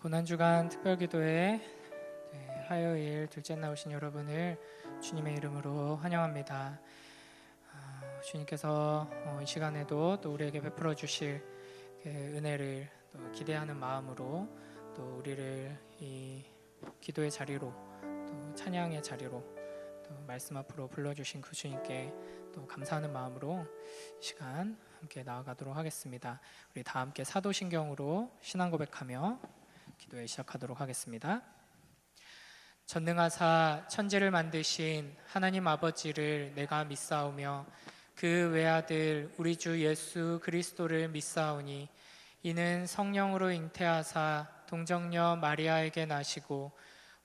고난주간 특별기도회 화요일 둘째 날 오신 여러분을 주님의 이름으로 환영합니다. 주님께서 이 시간에도 또 우리에게 베풀어 주실 은혜를 또 기대하는 마음으로 또 우리를 이 기도의 자리로 또 찬양의 자리로 또 말씀 앞으로 불러주신 그 주님께 또 감사하는 마음으로 이 시간 함께 나아가도록 하겠습니다. 우리 다 함께 사도신경으로 신앙 고백하며 기도에 시작하도록 하겠습니다. 전능하사 천지를 만드신 하나님 아버지를 내가 믿사오며 그 외아들 우리 주 예수 그리스도를 믿사오니 이는 성령으로 잉태하사 동정녀 마리아에게 나시고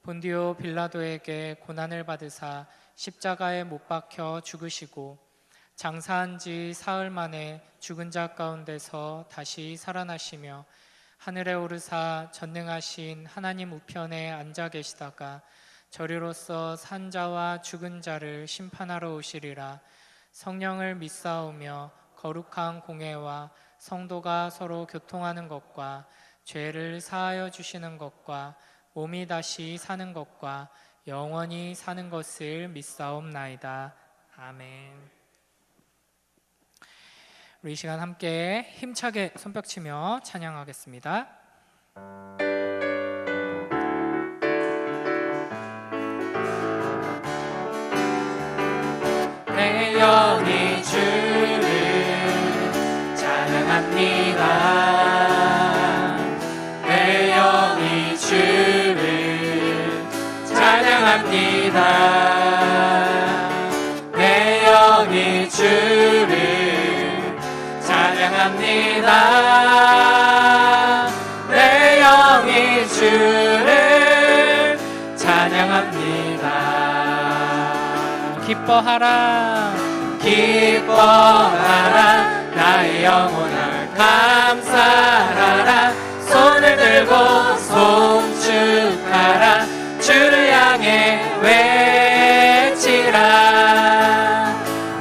본디오 빌라도에게 고난을 받으사 십자가에 못 박혀 죽으시고 장사한 지 사흘 만에 죽은 자 가운데서 다시 살아나시며 하늘에 오르사 전능하신 하나님 우편에 앉아 계시다가 저리로서 산 자와 죽은 자를 심판하러 오시리라. 성령을 믿사오며 거룩한 공회와 성도가 서로 교통하는 것과 죄를 사하여 주시는 것과 몸이 다시 사는 것과 영원히 사는 것을 믿사옵나이다. 아멘. 우리 이 시간 함께 힘차게 손뼉치며 찬양하겠습니다. 내 영이 주를 찬양합니다. 내 영이 주를 찬양합니다. 내 영이 주를 찬양합니다. 내 영이 주를 찬양합니다. 기뻐하라 기뻐하라 나의 영혼아 감사하라. 손을 들고 송축하라. 주를 향해 외치라.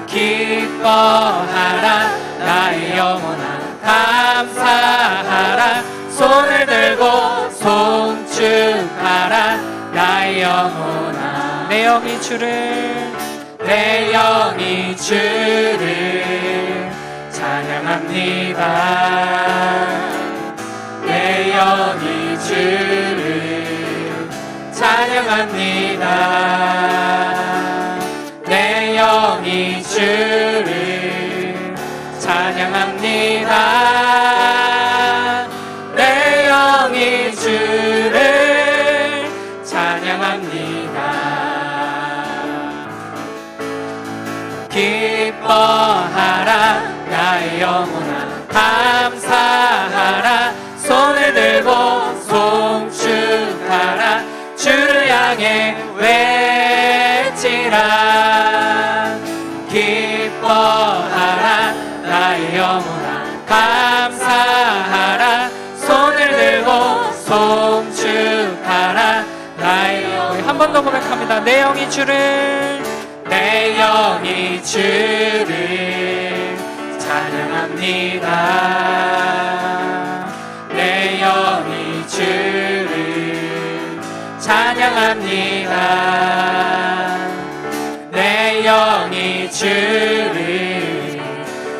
기뻐하라 나의 영혼아 감사하라. 손을 들고 송축하라. 나의 영혼아 내 영이 주를 내 영이 주를 찬양합니다. 내 영이 주를 찬양합니다. 내 영이 주를 찬양합니다. 내 영이 주를 찬양합니다. 기뻐하라 나의 영혼아 감사하라. 손을 들고 송축하라. 주를 향해 외치라. 기뻐하라 나의 영혼아 감사하라. 손을 들고 송축하라. 나의 영이 한 번 더 고백합니다. 내 영이 주를 내 영이 주를 찬양합니다. 내 영이 주를 찬양합니다. 내 영이 주를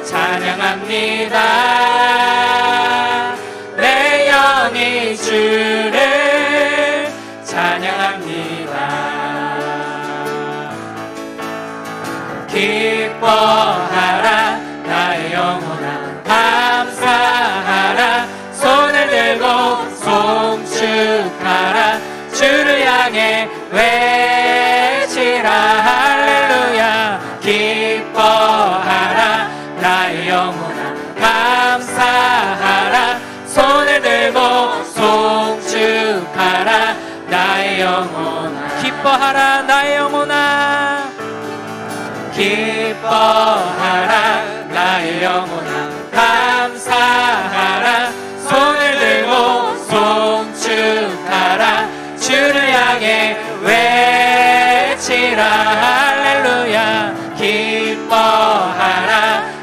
찬양합니다. 내 영이 주를 찬양합니다. 기뻐하라 나의 영혼아 감사하라. 손을 들고 송축하라. 주를 향해 외치라. 할렐루야. 기뻐하라 나의 영혼아 감사하라. 손을 들고 송축하라. 나의 영혼아 기뻐하라 나의 영혼아 기뻐하라 나의 영혼아 감사하라. 손을 들고 송축하라. 주를 향해 외치라. 할렐루야. 기뻐하라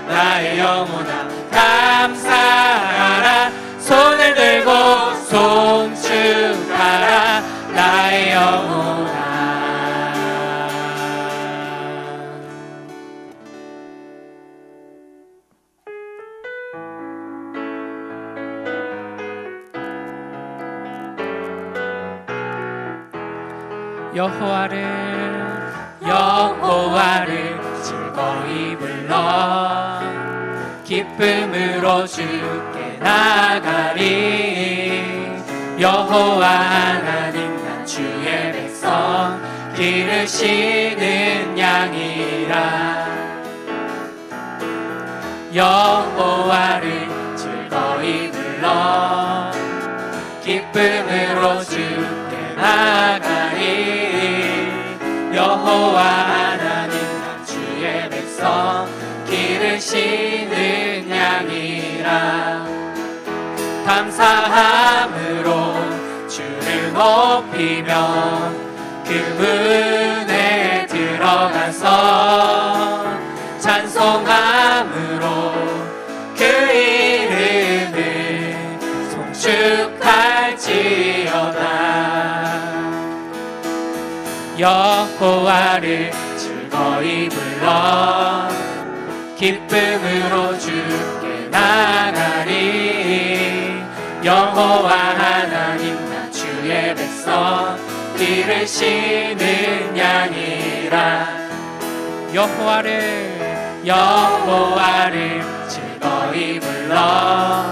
나의 영혼아 감사하라. 손을 들고 송축하라. 여호와를 즐거이 불러 기쁨으로 주께 나가리. 여호와 하나님 난 주의 백성 기르시는 양이라. 여호와를 즐거이 불러 기쁨으로 주께 나가리. 여호와 하나님 난 주의 백성 기르시는 양이라. 감사함으로 주를 높이며 그 문에 들어가서 찬송함으로 그 이름을 송축할지어다. 여호와를 즐거이 불러 기쁨으로 주께 나가리. 여호와 하나님 나 주의 백성 기르시는 양이라. 여호와를 즐거이 불러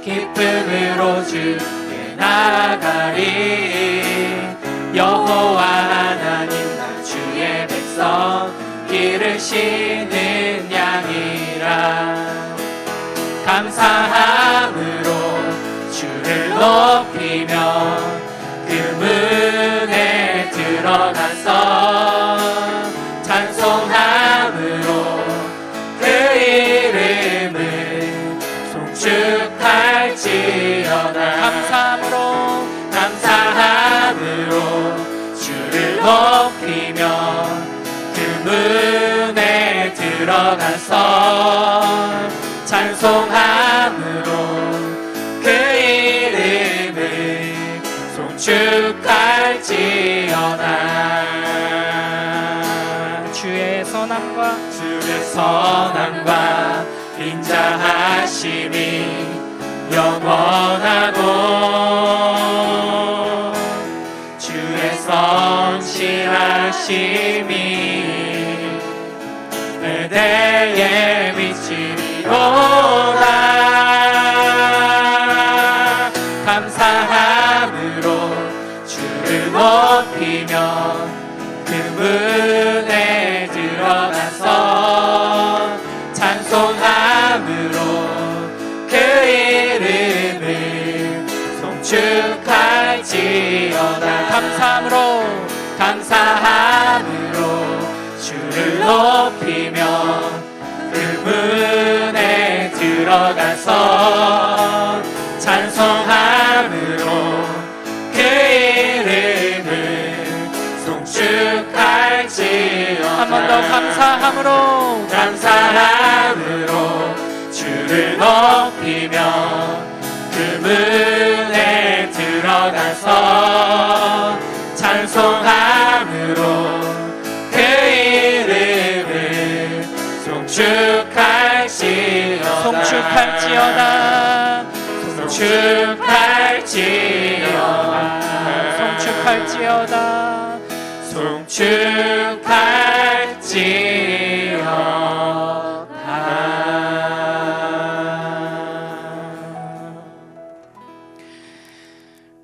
기쁨으로 주께 나가리. 여호와 하나님 나 주의 백성 기르시는 양이라. 감사함으로 주를 높이며 그 문에 들어가서 찬송함으로 그 이름을 송축할지어다. 감사함으로 주를 높이며 그 문에 들어가서 찬송함으로 그 이름을 송축할지어다. 주의 선함과 인자하심이 영원하고 주의 성실하심이 그대의 미치리로다. 감사함으로 주를 높이며 그 문에 들어가서 찬송함으로 그 이름을 송축할지어다. 감사함으로 주를 높이며 그 문에 들어가서 찬송함으로 그 이름을 송축할지어다. 한 번 더 감사함으로 주를 높이며 그 문에 들어가서 찬송함으로 그 이름을 송축할지어다.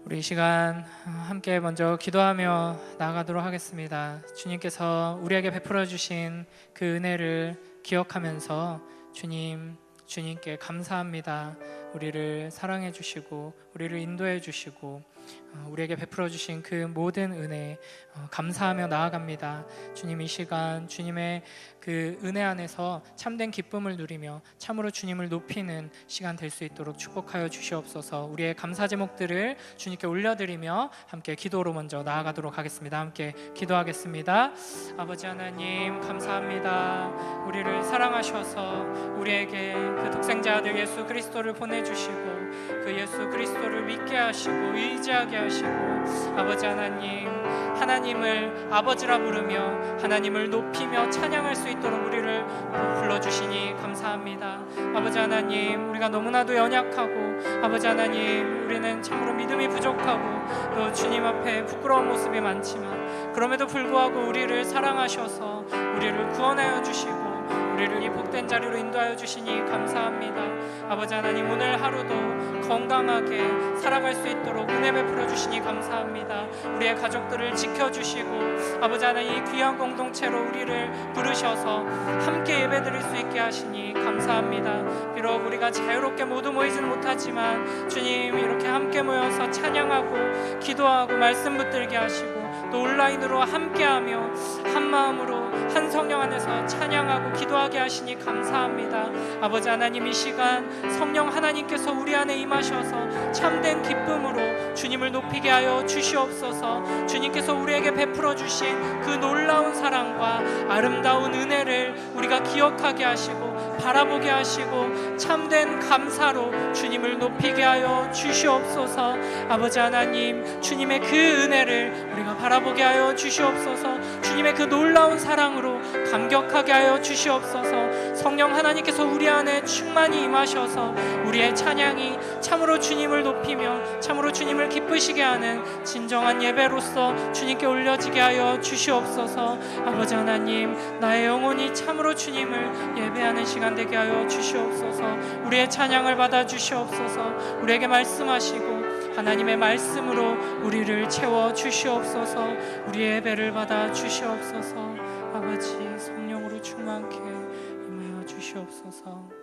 우리 이 시간 함께 먼저 기도하며 나아가도록 하겠습니다. 주님께서 우리에게 베풀어 주신 그 은혜를 기억하면서 주님께 감사합니다. 우리를 사랑해 주시고 우리를 인도해 주시고 우리에게 베풀어 주신 그 모든 은혜 감사하며 나아갑니다. 주님, 이 시간 주님의 그 은혜 안에서 참된 기쁨을 누리며 참으로 주님을 높이는 시간 될 수 있도록 축복하여 주시옵소서. 우리의 감사 제목들을 주님께 올려드리며 함께 기도로 먼저 나아가도록 하겠습니다. 함께 기도하겠습니다. 아버지 하나님, 감사합니다. 우리를 사랑하셔서 우리에게 그 독생자 아들 예수 그리스도를 보내주시고 그 예수 그리스도의 그리스도를 믿게 하시고 의지하게 하시고 아버지 하나님, 하나님을 아버지라 부르며 하나님을 높이며 찬양할 수 있도록 우리를 불러주시니 감사합니다. 아버지 하나님, 우리가 너무나도 연약하고 아버지 하나님, 우리는 참으로 믿음이 부족하고 또 주님 앞에 부끄러운 모습이 많지만 그럼에도 불구하고 우리를 사랑하셔서 우리를 구원하여 주시고 우리를 이 복된 자리로 인도하여 주시니 감사합니다. 아버지 하나님, 오늘 하루도 건강하게 살아갈 수 있도록 은혜 베풀어 주시니 감사합니다. 우리의 가족들을 지켜주시고 아버지 하나님, 이 귀한 공동체로 우리를 부르셔서 함께 예배드릴 수 있게 하시니 감사합니다. 비록 우리가 자유롭게 모두 모이지는 못하지만 주님, 이렇게 함께 모여서 찬양하고 기도하고 말씀 붙들게 하시고 또 온라인으로 함께하며 한 마음으로 한 성령 안에서 찬양하고 기도하게 하시니 감사합니다. 아버지 하나님, 이 시간 성령 하나님께서 우리 안에 임하셔서 참된 기쁨으로 주님을 높이게 하여 주시옵소서. 주님께서 우리에게 베풀어 주신 그 놀라운 사랑과 아름다운 은혜를 우리가 기억하게 하시고 바라보게 하시고 참된 감사로 주님을 높이게 하여 주시옵소서. 아버지 하나님, 주님의 그 은혜를 우리가 바라보게 하여 주시옵소서. 주님의 그 놀라운 사랑으로 감격하게 하여 주시옵소서. 성령 하나님께서 우리 안에 충만히 임하셔서 우리의 찬양이 참으로 주님을 높이며 참으로 주님을 기쁘시게 하는 진정한 예배로서 주님께 올려지게 하여 주시옵소서. 아버지 하나님, 나의 영혼이 참으로 주님을 예배하는 시간 되게 하여 주시옵소서. 우리의 찬양을 받아 주시옵소서. 우리에게 말씀하시고 하나님의 말씀으로 우리를 채워 주시옵소서. 우리의 예배를 받아 주시옵소서. 아버지, 성령으로 충만케 임하여 주시옵소서.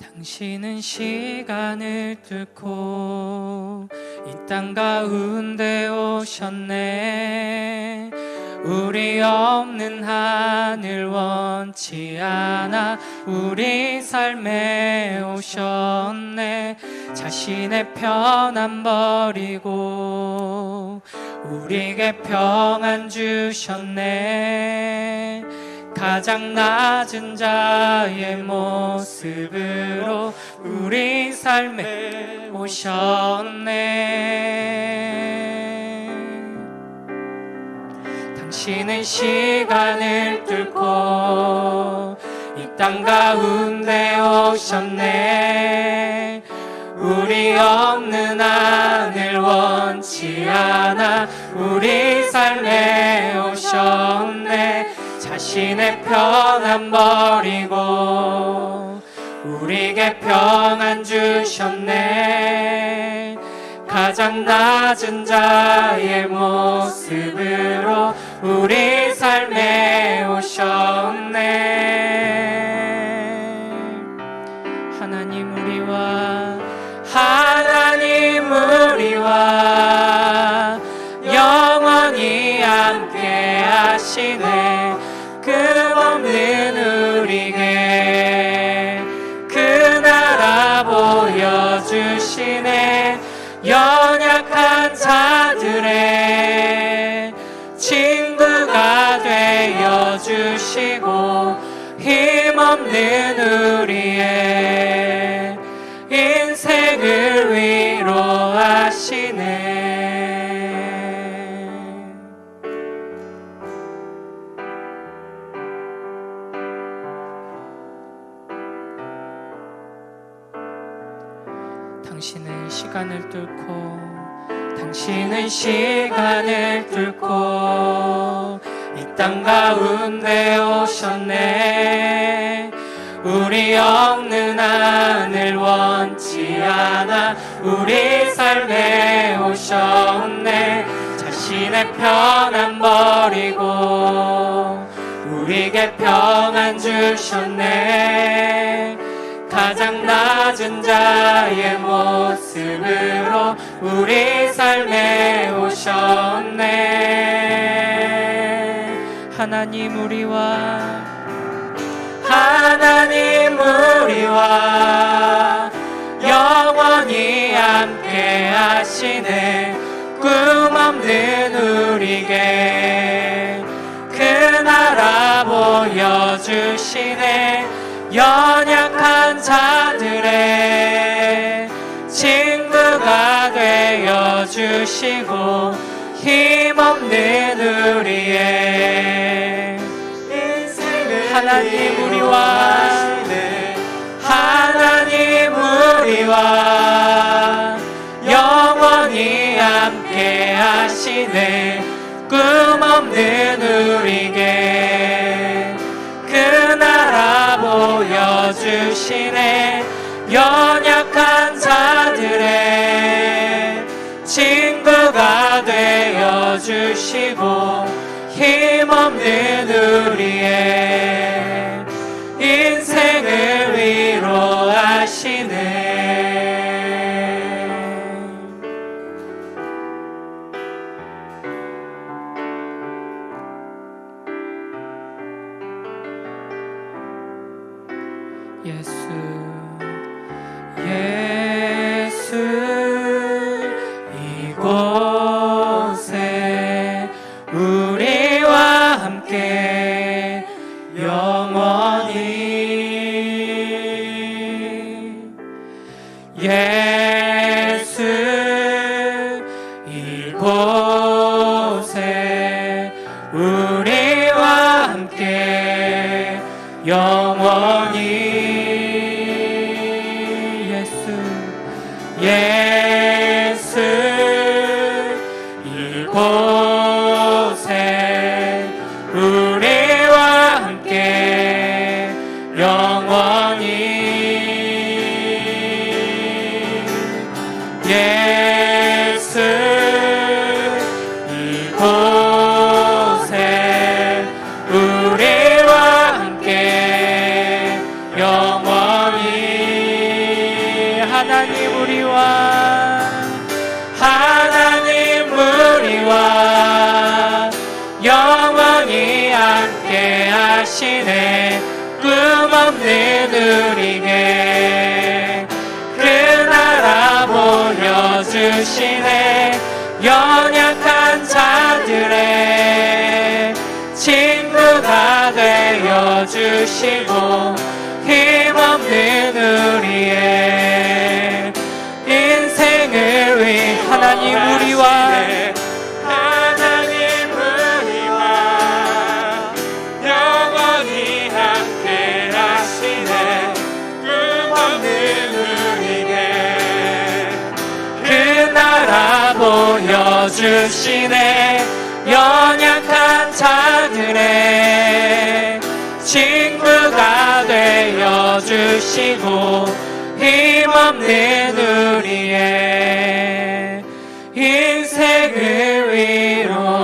당신은 시간을 뚫고 이 땅 가운데 오셨네. 우리 없는 하늘 원치 않아 우리 삶에 오셨네. 자신의 편안 버리고 우리에게 평안 주셨네. 가장 낮은 자의 모습으로 우리 삶에 오셨네. 당신은 시간을 뚫고 이 땅 가운데 오셨네. 우리 없는 하늘 원치 않아 우리 삶에 오셨네. 자신의 편안 버리고 우리에게 평안 주셨네. 가장 낮은 자의 모습으로 우리 삶에 오셨네. 하나님 우리와 영원히 함께 하시네. 끝없는 우리에게 그 나라 보여주시네. 연약한 자들의 친구가 되어주시고 힘없는 우리의 인생을 위로하시네. 당신은 시간을 뚫고 이 땅 가운데 오셨네. 우리 없는 하늘 원치 않아 우리 삶에 오셨네. 자신의 편안 버리고 우리에게 평안 주셨네. 가장 낮은 자의 모습으로 우리 삶에 오셨네. 하나님 우리와 영원히 함께 함께 하시네. 꿈 없는 우리에게 그 나라 보여주시네. 연약한 자들의 친구가 되어주시고 힘없는 우리의 인생을 하나님 우리와 하나님 우리와 영원히 함께 하시네. 꿈 없는 우리에게 그 나라 보여주시네. 연약한 자들의 친구가 되어주시고 힘없는 우리의 인생을 위로하시네. 예수 이곳에 우리와 함께 영원히 예수 이곳에 우리와 함께 영원히 예수 이곳에 우리와 함께 영원히 예수 이곳에 우리와 함께 영원히 하나님 우리와 영원히 함께 하시네. 꿈 없는 우리에게 그 나라 보여주시네. 연약한 자들의 친구가 되어주시고 힘없는 우리의 인생을 위해 하나님 우리와 영원히 함께 하시네. 꿈 없는 우리에게 그 나라 보여주시네. 연약한 자들의 친구가 되어주시고 힘없는 우리의 인생을 위로하시네.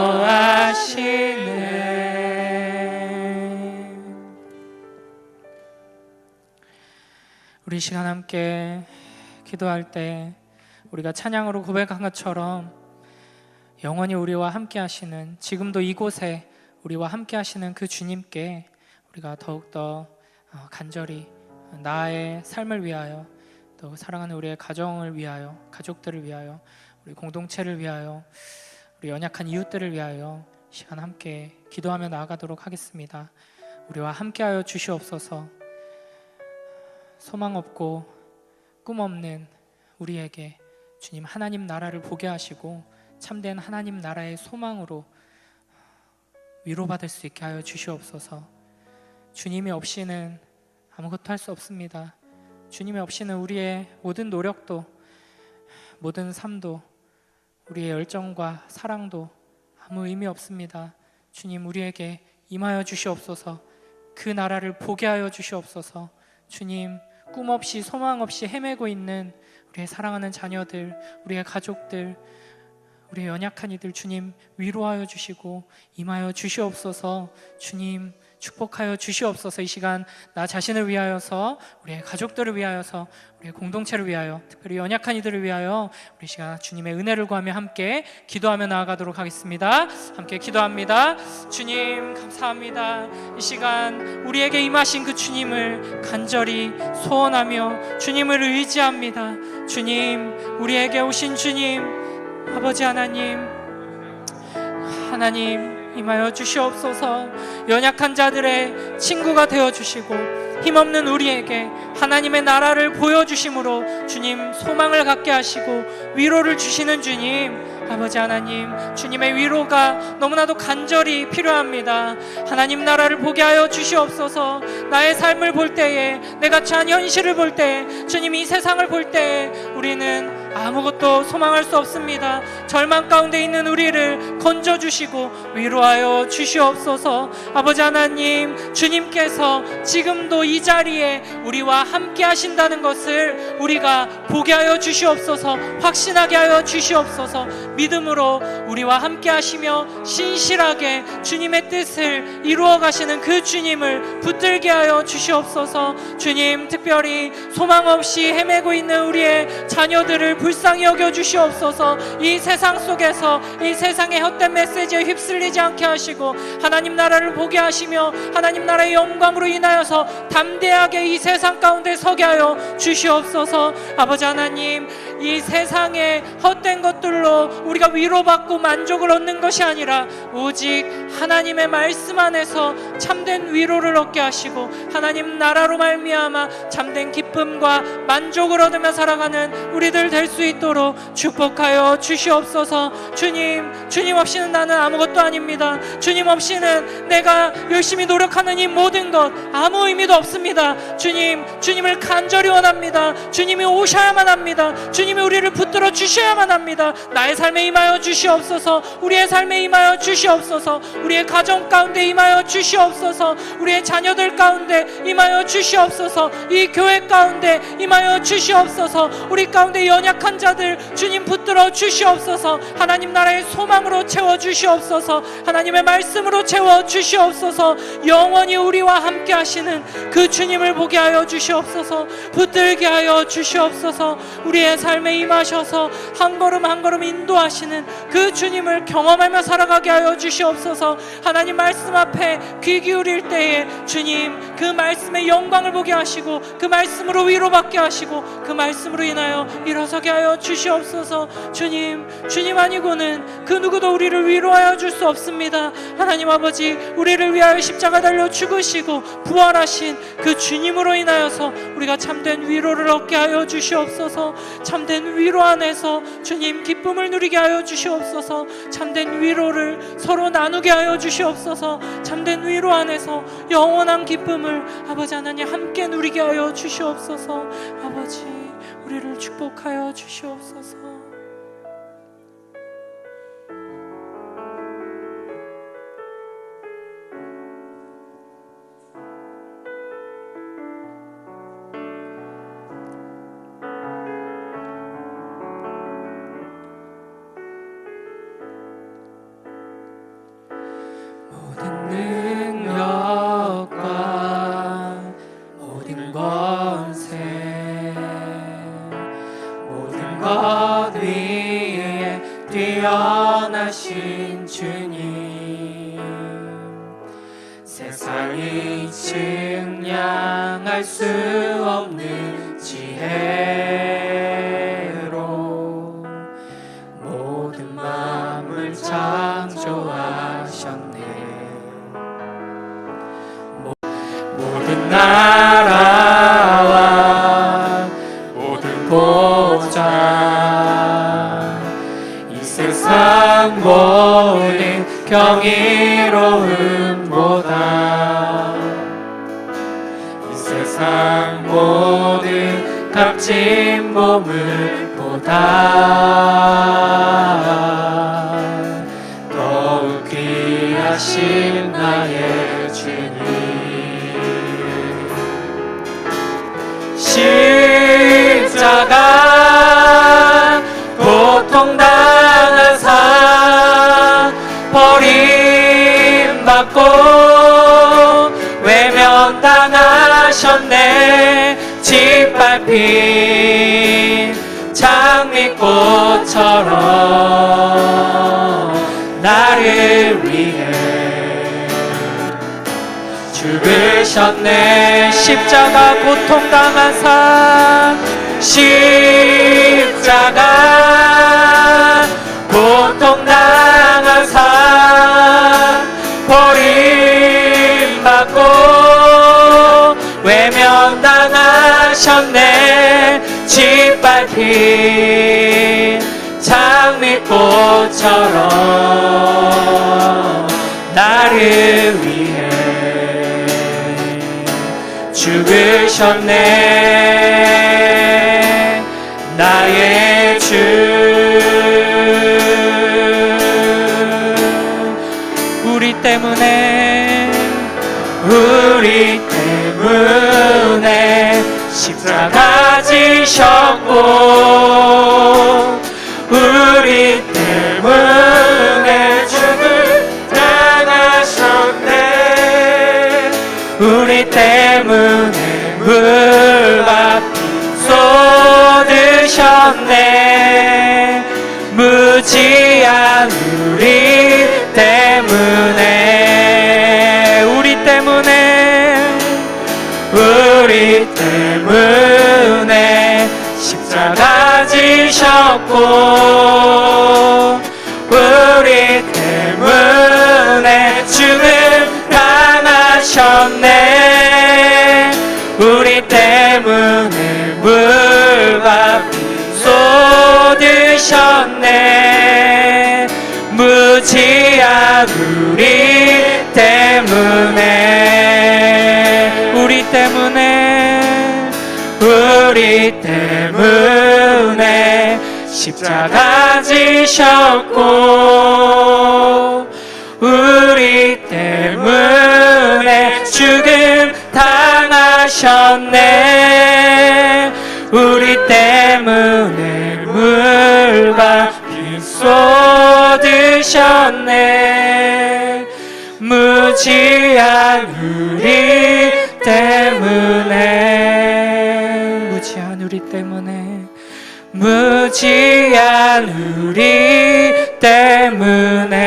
우리 시간 함께 기도할 때 우리가 찬양으로 고백한 것처럼 영원히 우리와 함께 하시는, 지금도 이곳에 우리와 함께 하시는 그 주님께 우리가 더욱더 간절히 나의 삶을 위하여, 또 사랑하는 우리의 가정을 위하여, 가족들을 위하여, 우리 공동체를 위하여, 우리 연약한 이웃들을 위하여 시간 함께 기도하며 나아가도록 하겠습니다. 우리와 함께하여 주시옵소서. 소망 없고 꿈 없는 우리에게 주님 하나님 나라를 보게 하시고 참된 하나님 나라의 소망으로 위로받을 수 있게 하여 주시옵소서. 주님이 없이는 아무것도 할 수 없습니다. 주님이 없이는 우리의 모든 노력도, 모든 삶도, 우리의 열정과 사랑도 아무 의미 없습니다. 주님 우리에게 임하여 주시옵소서. 그 나라를 보게 하여 주시옵소서. 주님 꿈 없이 소망 없이 헤매고 있는 우리의 사랑하는 자녀들, 우리의 가족들, 우리의 연약한 이들 주님 위로하여 주시고 임하여 주시옵소서. 주님 축복하여 주시옵소서. 이 시간 나 자신을 위하여서, 우리의 가족들을 위하여서, 우리의 공동체를 위하여, 특별히 연약한 이들을 위하여 우리 시간 주님의 은혜를 구하며 함께 기도하며 나아가도록 하겠습니다. 함께 기도합니다. 주님 감사합니다. 이 시간 우리에게 임하신 그 주님을 간절히 소원하며 주님을 의지합니다. 주님, 우리에게 오신 주님, 아버지 하나님 임하여 주시옵소서. 연약한 자들의 친구가 되어주시고 힘없는 우리에게 하나님의 나라를 보여주심으로 주님 소망을 갖게 하시고 위로를 주시는 주님, 아버지 하나님, 주님의 위로가 너무나도 간절히 필요합니다. 하나님 나라를 보게 하여 주시옵소서. 나의 삶을 볼 때에, 내가 처한 현실을 볼 때에, 주님 이 세상을 볼 때에 우리는 아무것도 소망할 수 없습니다. 절망 가운데 있는 우리를 건져주시고 위로하여 주시옵소서. 아버지 하나님, 주님께서 지금도 이 자리에 우리와 함께 하신다는 것을 우리가 보게 하여 주시옵소서. 확신하게 하여 주시옵소서. 믿음으로 우리와 함께 하시며 신실하게 주님의 뜻을 이루어 가시는 그 주님을 붙들게 하여 주시옵소서. 주님, 특별히 소망 없이 헤매고 있는 우리의 자녀들을 불쌍히 여겨 주시옵소서. 이 세상 속에서 이 세상의 헛된 메시지에 휩쓸리지 않게 하시고 하나님 나라를 보게 하시며 하나님 나라의 영광으로 인하여서 담대하게 이 세상 가운데 서게 하여 주시옵소서. 아버지 하나님, 이 세상의 헛된 것들로 우리가 위로받고 만족을 얻는 것이 아니라 오직 하나님의 말씀 안에서 참된 위로를 얻게 하시고 하나님 나라로 말미암아 참된 기쁨과 만족을 얻으며 살아가는 우리들 될 수 있도록 축복하여 주시옵소서. 주님 없이는 나는 아무것도 아닙니다. 주님 없이는 내가 열심히 노력하는 이 모든 것 아무 의미도 없습니다. 주님을 간절히 원합니다. 주님이 오셔야만 합니다. 주님이 우리를 붙들어 주셔야만 합니다. 나의 삶에 임하여 주시옵소서. 우리의 삶에 임하여 주시옵소서. 우리의 가정 가운데 임하여 주시옵소서. 우리의 자녀들 가운데 임하여 주시옵소서. 이 교회 가운데 임하여 주시옵소서. 우리 가운데 연약한 자들 주님 붙들어 주시옵소서. 하나님 나라의 소망으로 채워 주시옵소서. 하나님의 말씀으로 채워 주시옵소서. 영원히 우리와 함께 하시는 그 주님을 보게 하여 주시옵소서. 붙들게 하여 주시옵소서. 우리의 삶에 임하셔서 한 걸음 한 걸음 인도하시는 그 주님을 경험하며 살아가게 하여 주시옵소서. 하나님 말씀 앞에 귀 기울일 때에 주님 그 말씀의 영광을 보게 하시고 그 말씀으로 위로받게 하시고 그 말씀으로 인하여 일어서게 하여 주시옵소서. 주님 아니고는 그 누구도 우리를 위로하여 줄 수 없습니다. 하나님 아버지, 우리를 위하여 십자가 달려 죽으시고 부활하신 그 주님으로 인하여서 우리가 참된 위로를 얻게 하여 주시옵소서. 참된 위로 안에서 주님 기쁨을 누리게 하여 주시옵소서. 참된 위로를 서로 나누게 하여 주시옵소서. 참된 위로 안에서 영원한 기쁨을 아버지 하나님 함께 누리게 하여 주시옵소서. 아버지, 우리를 축복하여 주시옵소서. 능력과 모든 권세 모든 것 위에 뛰어나신 주님, 세상이 측량할 수 없는 지혜로 모든 만물 창조하셨네. 모든 나라와 모든 보좌, 이 세상 모든 경이로움보다, 이 세상 모든 값진 보물보다 더욱 귀하신 나의 주님, 십자가 고통당하사 버림받고 당하셨네. 짓밟힌 장미꽃처럼 나를 위해 죽으셨네. 십자가 고통당한 삶, 십자가 고통당한 삶, 버림받고 외면당하셨네. 짓밟힌 장미꽃처럼 나를 위해 죽으셨네. 나의 주, 우리 때문에 십자가 지셨고, 우리 때문에 죽음 당하셨네. 우리 때문에 물과 피 쏟으셨네. 무지한 우리 때문에, 우리 때문에 십자가 지셨고, 우리 때문에 죽음 당하셨네. 우리 때문에 물과 피 쏟으셨네. 무지한 우리 때문에, 우리 때문에 십자가 지셨고, 우리 때문에 죽음 당하셨네. 우리 때문에 물과 피 쏟으셨네. 무지한 우리 때문에, 무지한 우리 때문에, 무지한 우리 때문에,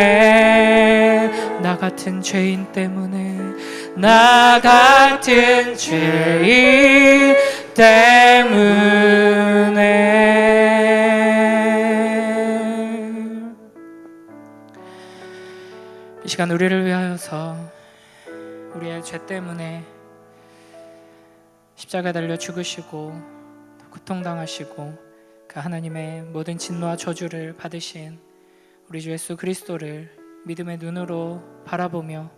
나 같은 죄인 때문에, 나 같은 죄인 때문에. 이 시간 우리를 위하여서 우리의 죄 때문에 십자가에 달려 죽으시고 고통당하시고 그 하나님의 모든 진노와 저주를 받으신 우리 주 예수 그리스도를 믿음의 눈으로 바라보며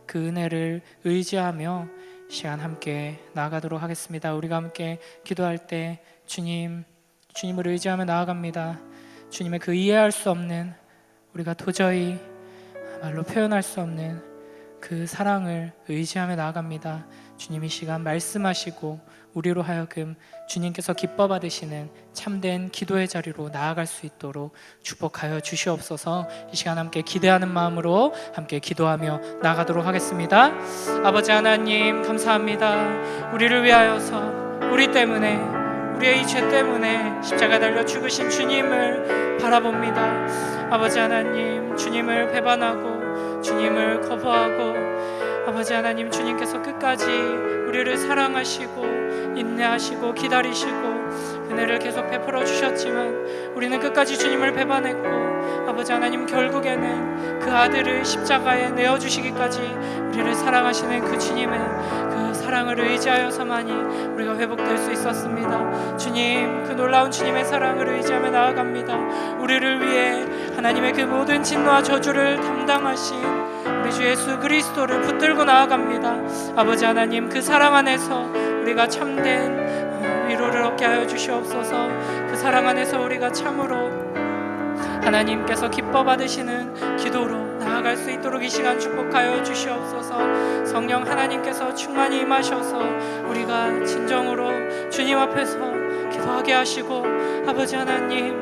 그 은혜를 의지하며 시간 함께 나아가도록 하겠습니다. 우리가 함께 기도할 때 주님을 의지하며 나아갑니다. 주님의 그 이해할 수 없는, 우리가 도저히 말로 표현할 수 없는 그 사랑을 의지하며 나아갑니다. 주님 이 시간 말씀하시고 우리로 하여금 주님께서 기뻐 받으시는 참된 기도의 자리로 나아갈 수 있도록 축복하여 주시옵소서. 이 시간 함께 기대하는 마음으로 함께 기도하며 나아가도록 하겠습니다. 아버지 하나님 감사합니다. 우리를 위하여서, 우리 때문에, 우리의 이 죄 때문에 십자가 달려 죽으신 주님을 바라봅니다. 아버지 하나님, 주님을 배반하고 주님을 거부하고, 아버지 하나님, 주님께서 끝까지 우리를 사랑하시고 인내하시고 기다리시고 은혜를 계속 베풀어 주셨지만 우리는 끝까지 주님을 배반했고, 아버지 하나님, 결국에는 그 아들을 십자가에 내어주시기까지 우리를 사랑하시는 그 주님의 그 사랑을 의지하여서만이 우리가 회복될 수 있었습니다. 주님, 그 놀라운 주님의 사랑을 의지하며 나아갑니다. 우리를 위해 하나님의 그 모든 진노와 저주를 담당하신 우리 주 예수 그리스도를 붙들고 나아갑니다. 아버지 하나님, 그 사랑 안에서 우리가 참된 위로를 얻게 하여 주시옵소서. 그 사랑 안에서 우리가 참으로 하나님께서 기뻐 받으시는 기도로 나아갈 수 있도록 이 시간 축복하여 주시옵소서. 성령 하나님께서 충만히 임하셔서 우리가 진정으로 주님 앞에서 기도하게 하시고, 아버지 하나님,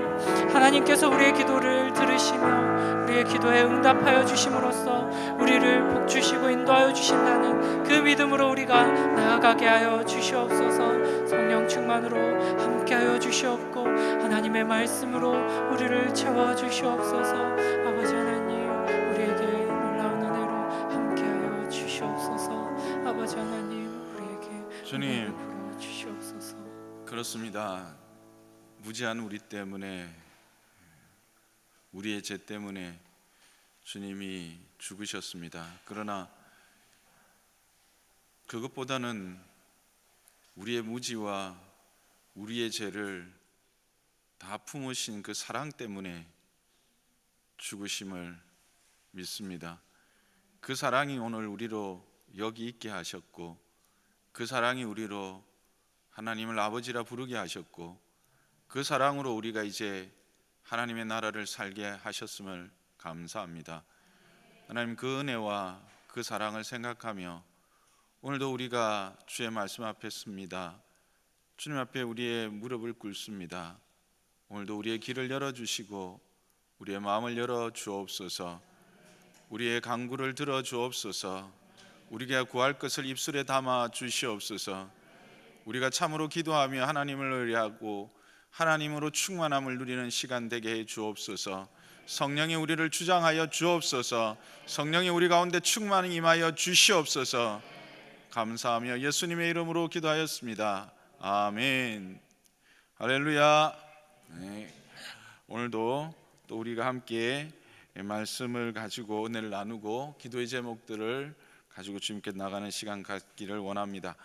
하나님께서 우리의 기도를 들으시고 들으시며 우리의 기도에 응답하여 주심으로써 우리를 복 주시고 인도하여 주신다는 그 믿음으로 우리가 나아가게 하여 주시옵소서. 성령 충만으로 함께하여 주시옵고 하나님의 말씀으로 우리를 채워 주시옵소서. 아버지 하나님, 우리에게 놀라운 은혜로 함께하여 주시옵소서. 아버지 하나님, 우리에게 주님, 부어 주시옵소서. 그렇습니다. 무지한 우리 때문에, 우리의 죄 때문에 주님이 죽으셨습니다. 그러나 그것보다는 우리의 무지와 우리의 죄를 다 품으신 그 사랑 때문에 죽으심을 믿습니다. 그 사랑이 오늘 우리로 여기 있게 하셨고, 그 사랑이 우리로 하나님을 아버지라 부르게 하셨고, 그 사랑으로 우리가 이제 하나님의 나라를 살게 하셨음을 감사합니다. 하나님, 그 은혜와 그 사랑을 생각하며 오늘도 우리가 주의 말씀 앞에 섭니다. 주님 앞에 우리의 무릎을 꿇습니다. 오늘도 우리의 길을 열어주시고 우리의 마음을 열어 주옵소서. 우리의 간구를 들어 주옵소서. 우리가 구할 것을 입술에 담아 주시옵소서. 우리가 참으로 기도하며 하나님을 의뢰하고 하나님으로 충만함을 누리는 시간 되게 해 주옵소서. 성령이 우리를 주장하여 주옵소서. 성령이 우리 가운데 충만히 임하여 주시옵소서. 감사하며 예수님의 이름으로 기도하였습니다. 아멘. 할렐루야. 네. 오늘도 또 우리가 함께 말씀을 가지고 은혜를 나누고 기도의 제목들을 가지고 주님께 나가는 시간 갖기를 원합니다.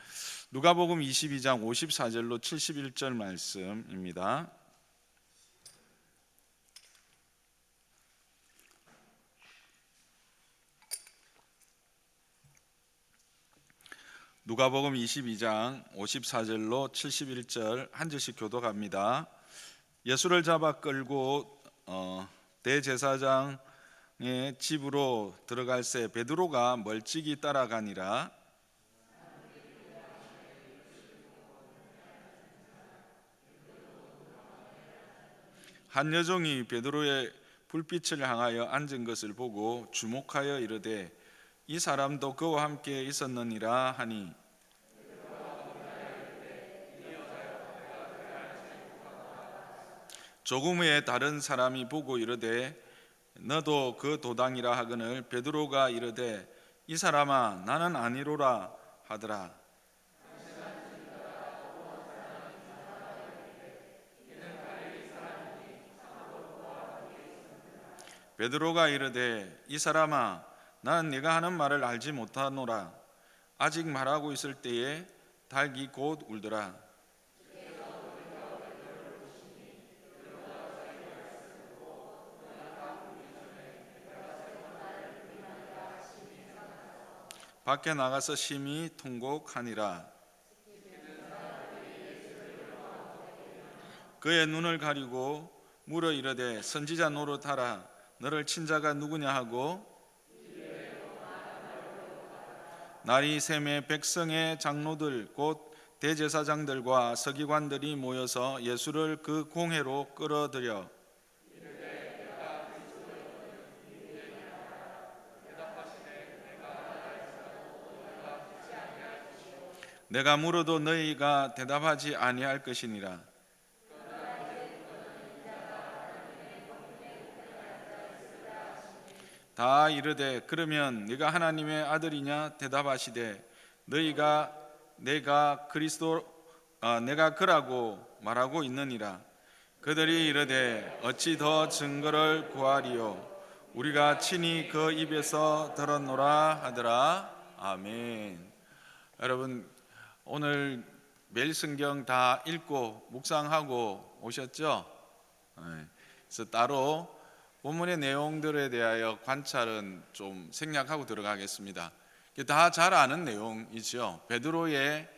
누가복음 22장 54절로 71절 말씀입니다. 누가복음 22장 54절로 71절 한 절씩 교독합니다. 예수를 잡아 끌고 대제사장의 집으로 들어갈새 베드로가 멀찍이 따라가니라. 한 여종이 베드로의 불빛을 향하여 앉은 것을 보고 주목하여 이르되 이 사람도 그와 함께 있었느니라 하니, 조금 후에 다른 사람이 보고 이르되 너도 그 도당이라 하거늘 베드로가 이르되 이 사람아 나는 아니로라 하더라. 베드로가 이르되 이 사람아 나는 네가 하는 말을 알지 못하노라. 아직 말하고 있을 때에 닭이 곧 울더라. 밖에 나가서 심히 통곡하니라. 그의 눈을 가리고 물어 이르되 선지자 노릇하라. 너를 친 자가 누구냐 하고, 날이 새매 백성의 장로들 곧 대제사장들과 서기관들이 모여서 예수를 그 공회로 끌어들여 내가 물어도 너희가 대답하지 아니할 것이니라. 다 이르되 그러면 네가 하나님의 아들이냐 대답하시되 너희가 내가 그라고 말하고 있느니라. 그들이 이르되 어찌 더 증거를 구하리요. 우리가 친히 그 입에서 들었노라 하더라. 아멘. 여러분, 오늘 매일 성경 다 읽고 묵상하고 오셨죠? 그래서 따로 본문의 내용들에 대하여 관찰은 좀 생략하고 들어가겠습니다. 다 잘 아는 내용이죠. 베드로의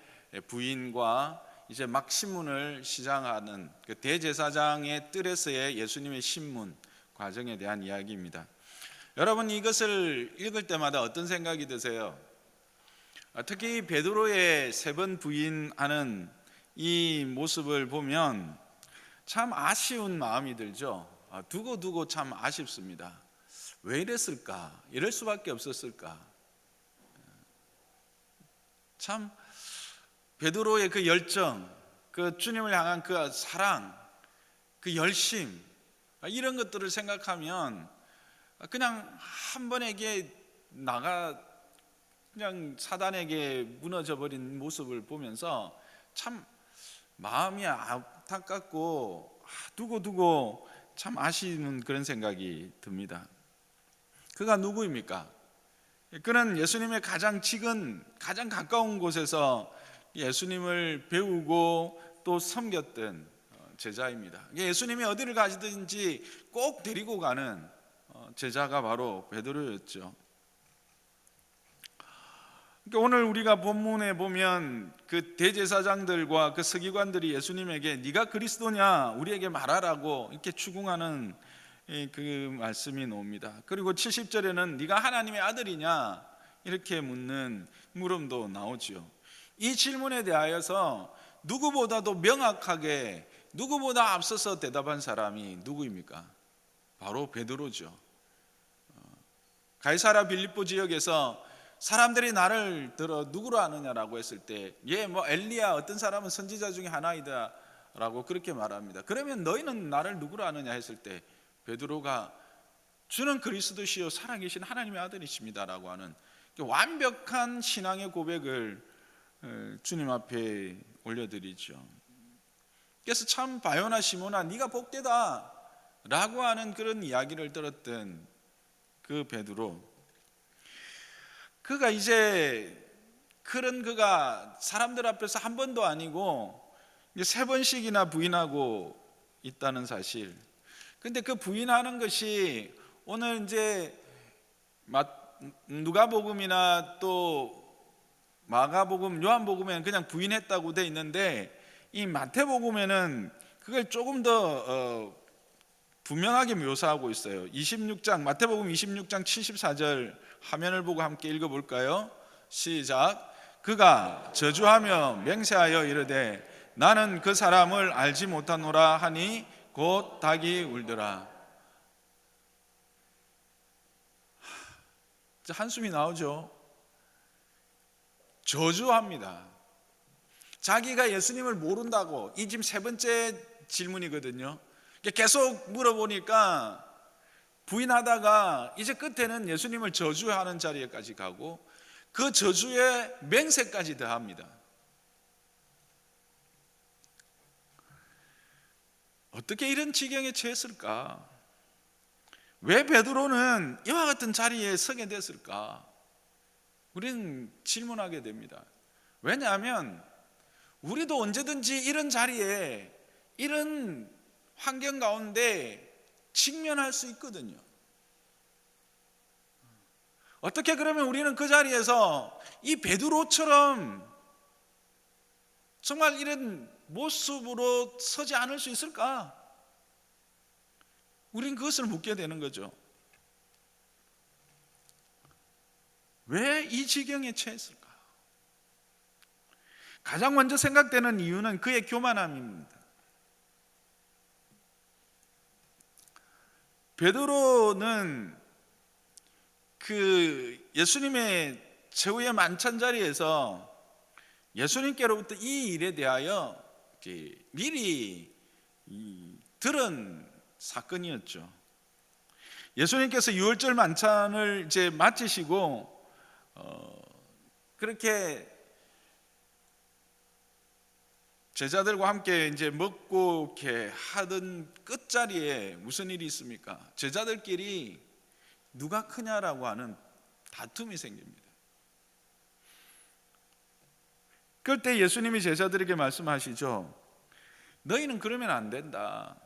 부인과 이제 막 신문을 시작하는 그 대제사장의 뜰에서의 예수님의 신문 과정에 대한 이야기입니다. 여러분, 이것을 읽을 때마다 어떤 생각이 드세요? 특히 베드로의 세 번 부인하는 이 모습을 보면 참 아쉬운 마음이 들죠. 두고 참 아쉽습니다. 왜 이랬을까? 이럴 수밖에 없었을까? 참 베드로의 그 열정, 그 주님을 향한 그 사랑, 그 열심, 이런 것들을 생각하면 그냥 한 번에게 그냥 사단에게 무너져 버린 모습을 보면서 참 마음이 안타깝고 두고 참 아쉬운 그런 생각이 듭니다. 그가 누구입니까? 그는 예수님의 가장 가장 가까운 곳에서 예수님을 배우고 또 섬겼던 제자입니다. 예수님이 어디를 가시든지 꼭 데리고 가는 제자가 바로 베드로였죠. 그러니까 오늘 우리가 본문에 보면 그 대제사장들과 그 서기관들이 예수님에게 네가 그리스도냐 우리에게 말하라고 이렇게 추궁하는 그 말씀이 나옵니다. 그리고 70절에는 네가 하나님의 아들이냐 이렇게 묻는 물음도 나오죠. 이 질문에 대하여서 누구보다도 명확하게 누구보다 앞서서 대답한 사람이 누구입니까? 바로 베드로죠. 가이사랴 빌립보 지역에서 사람들이 나를 들어 누구로 아느냐라고 했을 때 엘리야 어떤 사람은 선지자 중에 하나이다 라고 그렇게 말합니다. 그러면 너희는 나를 누구로 아느냐 했을 때 베드로가 주는 그리스도시요 살아계신 하나님의 아들이십니다 라고 하는 완벽한 신앙의 고백을 주님 앞에 올려드리죠. 그래서 참 바요나 시몬아 네가 복되다 라고 하는 그런 이야기를 들었던 그 베드로, 그가 사람들 앞에서 한 번도 아니고 세 번씩이나 부인하고 있다는 사실. 근데 그 부인하는 것이 오늘 이제 누가복음이나 또 마가복음, 요한복음에는 그냥 부인했다고 돼 있는데 이 마태복음에는 그걸 조금 더 분명하게 묘사하고 있어요. 마태복음 26장 74절 화면을 보고 함께 읽어볼까요? 시작. 그가 저주하며 맹세하여 이르되 나는 그 사람을 알지 못하노라 하니 곧 닭이 울더라. 한숨이 나오죠. 저주합니다. 자기가 예수님을 모른다고. 이 지금 세 번째 질문이거든요. 계속 물어보니까 부인하다가 이제 끝에는 예수님을 저주하는 자리에까지 가고 그 저주에 맹세까지 더합니다. 어떻게 이런 지경에 처했을까? 왜 베드로는 이와 같은 자리에 서게 됐을까? 우리는 질문하게 됩니다. 왜냐하면 우리도 언제든지 이런 자리에 이런 환경 가운데 직면할 수 있거든요. 어떻게 그러면 우리는 그 자리에서 이 베드로처럼 정말 이런 모습으로 서지 않을 수 있을까? 우리는 그것을 묻게 되는 거죠. 왜 이 지경에 처했을까? 가장 먼저 생각되는 이유는 그의 교만함입니다. 베드로는 그 예수님의 최후의 만찬 자리에서 예수님께로부터 이 일에 대하여 미리 들은 사건이었죠. 예수님께서 유월절 만찬을 이제 마치시고 그렇게 제자들과 함께 이제 먹고 이렇게 하던 끝자리에 무슨 일이 있습니까? 제자들끼리 누가 크냐라고 하는 다툼이 생깁니다. 그럴 때 예수님이 제자들에게 말씀하시죠. 너희는 그러면 안 된다.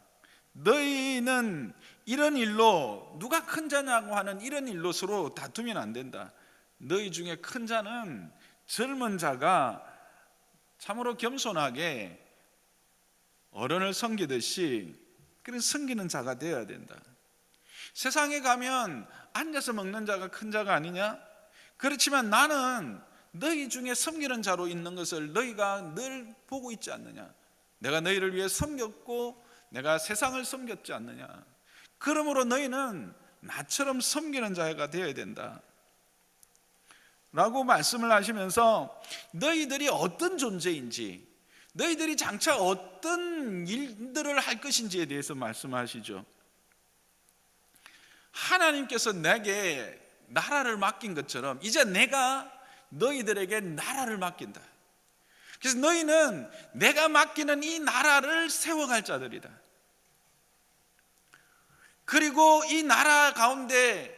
너희는 이런 일로 누가 큰 자냐고 하는 이런 일로 서로 다투면 안 된다. 너희 중에 큰 자는 젊은 자가 참으로 겸손하게 어른을 섬기듯이 그런 섬기는 자가 되어야 된다. 세상에 가면 앉아서 먹는 자가 큰 자가 아니냐? 그렇지만 나는 너희 중에 섬기는 자로 있는 것을 너희가 늘 보고 있지 않느냐? 내가 너희를 위해 섬겼고 내가 세상을 섬겼지 않느냐? 그러므로 너희는 나처럼 섬기는 자가 되어야 된다 라고 말씀을 하시면서 너희들이 어떤 존재인지, 너희들이 장차 어떤 일들을 할 것인지에 대해서 말씀하시죠. 하나님께서 내게 나라를 맡긴 것처럼 이제 내가 너희들에게 나라를 맡긴다. 그래서 너희는 내가 맡기는 이 나라를 세워갈 자들이다. 그리고 이 나라 가운데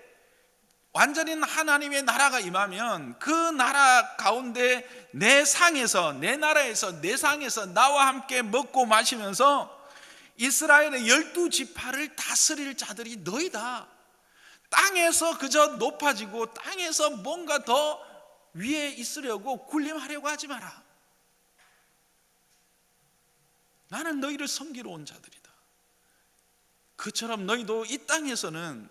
완전히 하나님의 나라가 임하면 그 나라 가운데 내 상에서, 내 나라에서, 내 상에서 나와 함께 먹고 마시면서 이스라엘의 12지파를 다스릴 자들이 너희다. 땅에서 그저 높아지고 땅에서 뭔가 더 위에 있으려고 군림하려고 하지 마라. 나는 너희를 섬기러 온 자들이다. 그처럼 너희도 이 땅에서는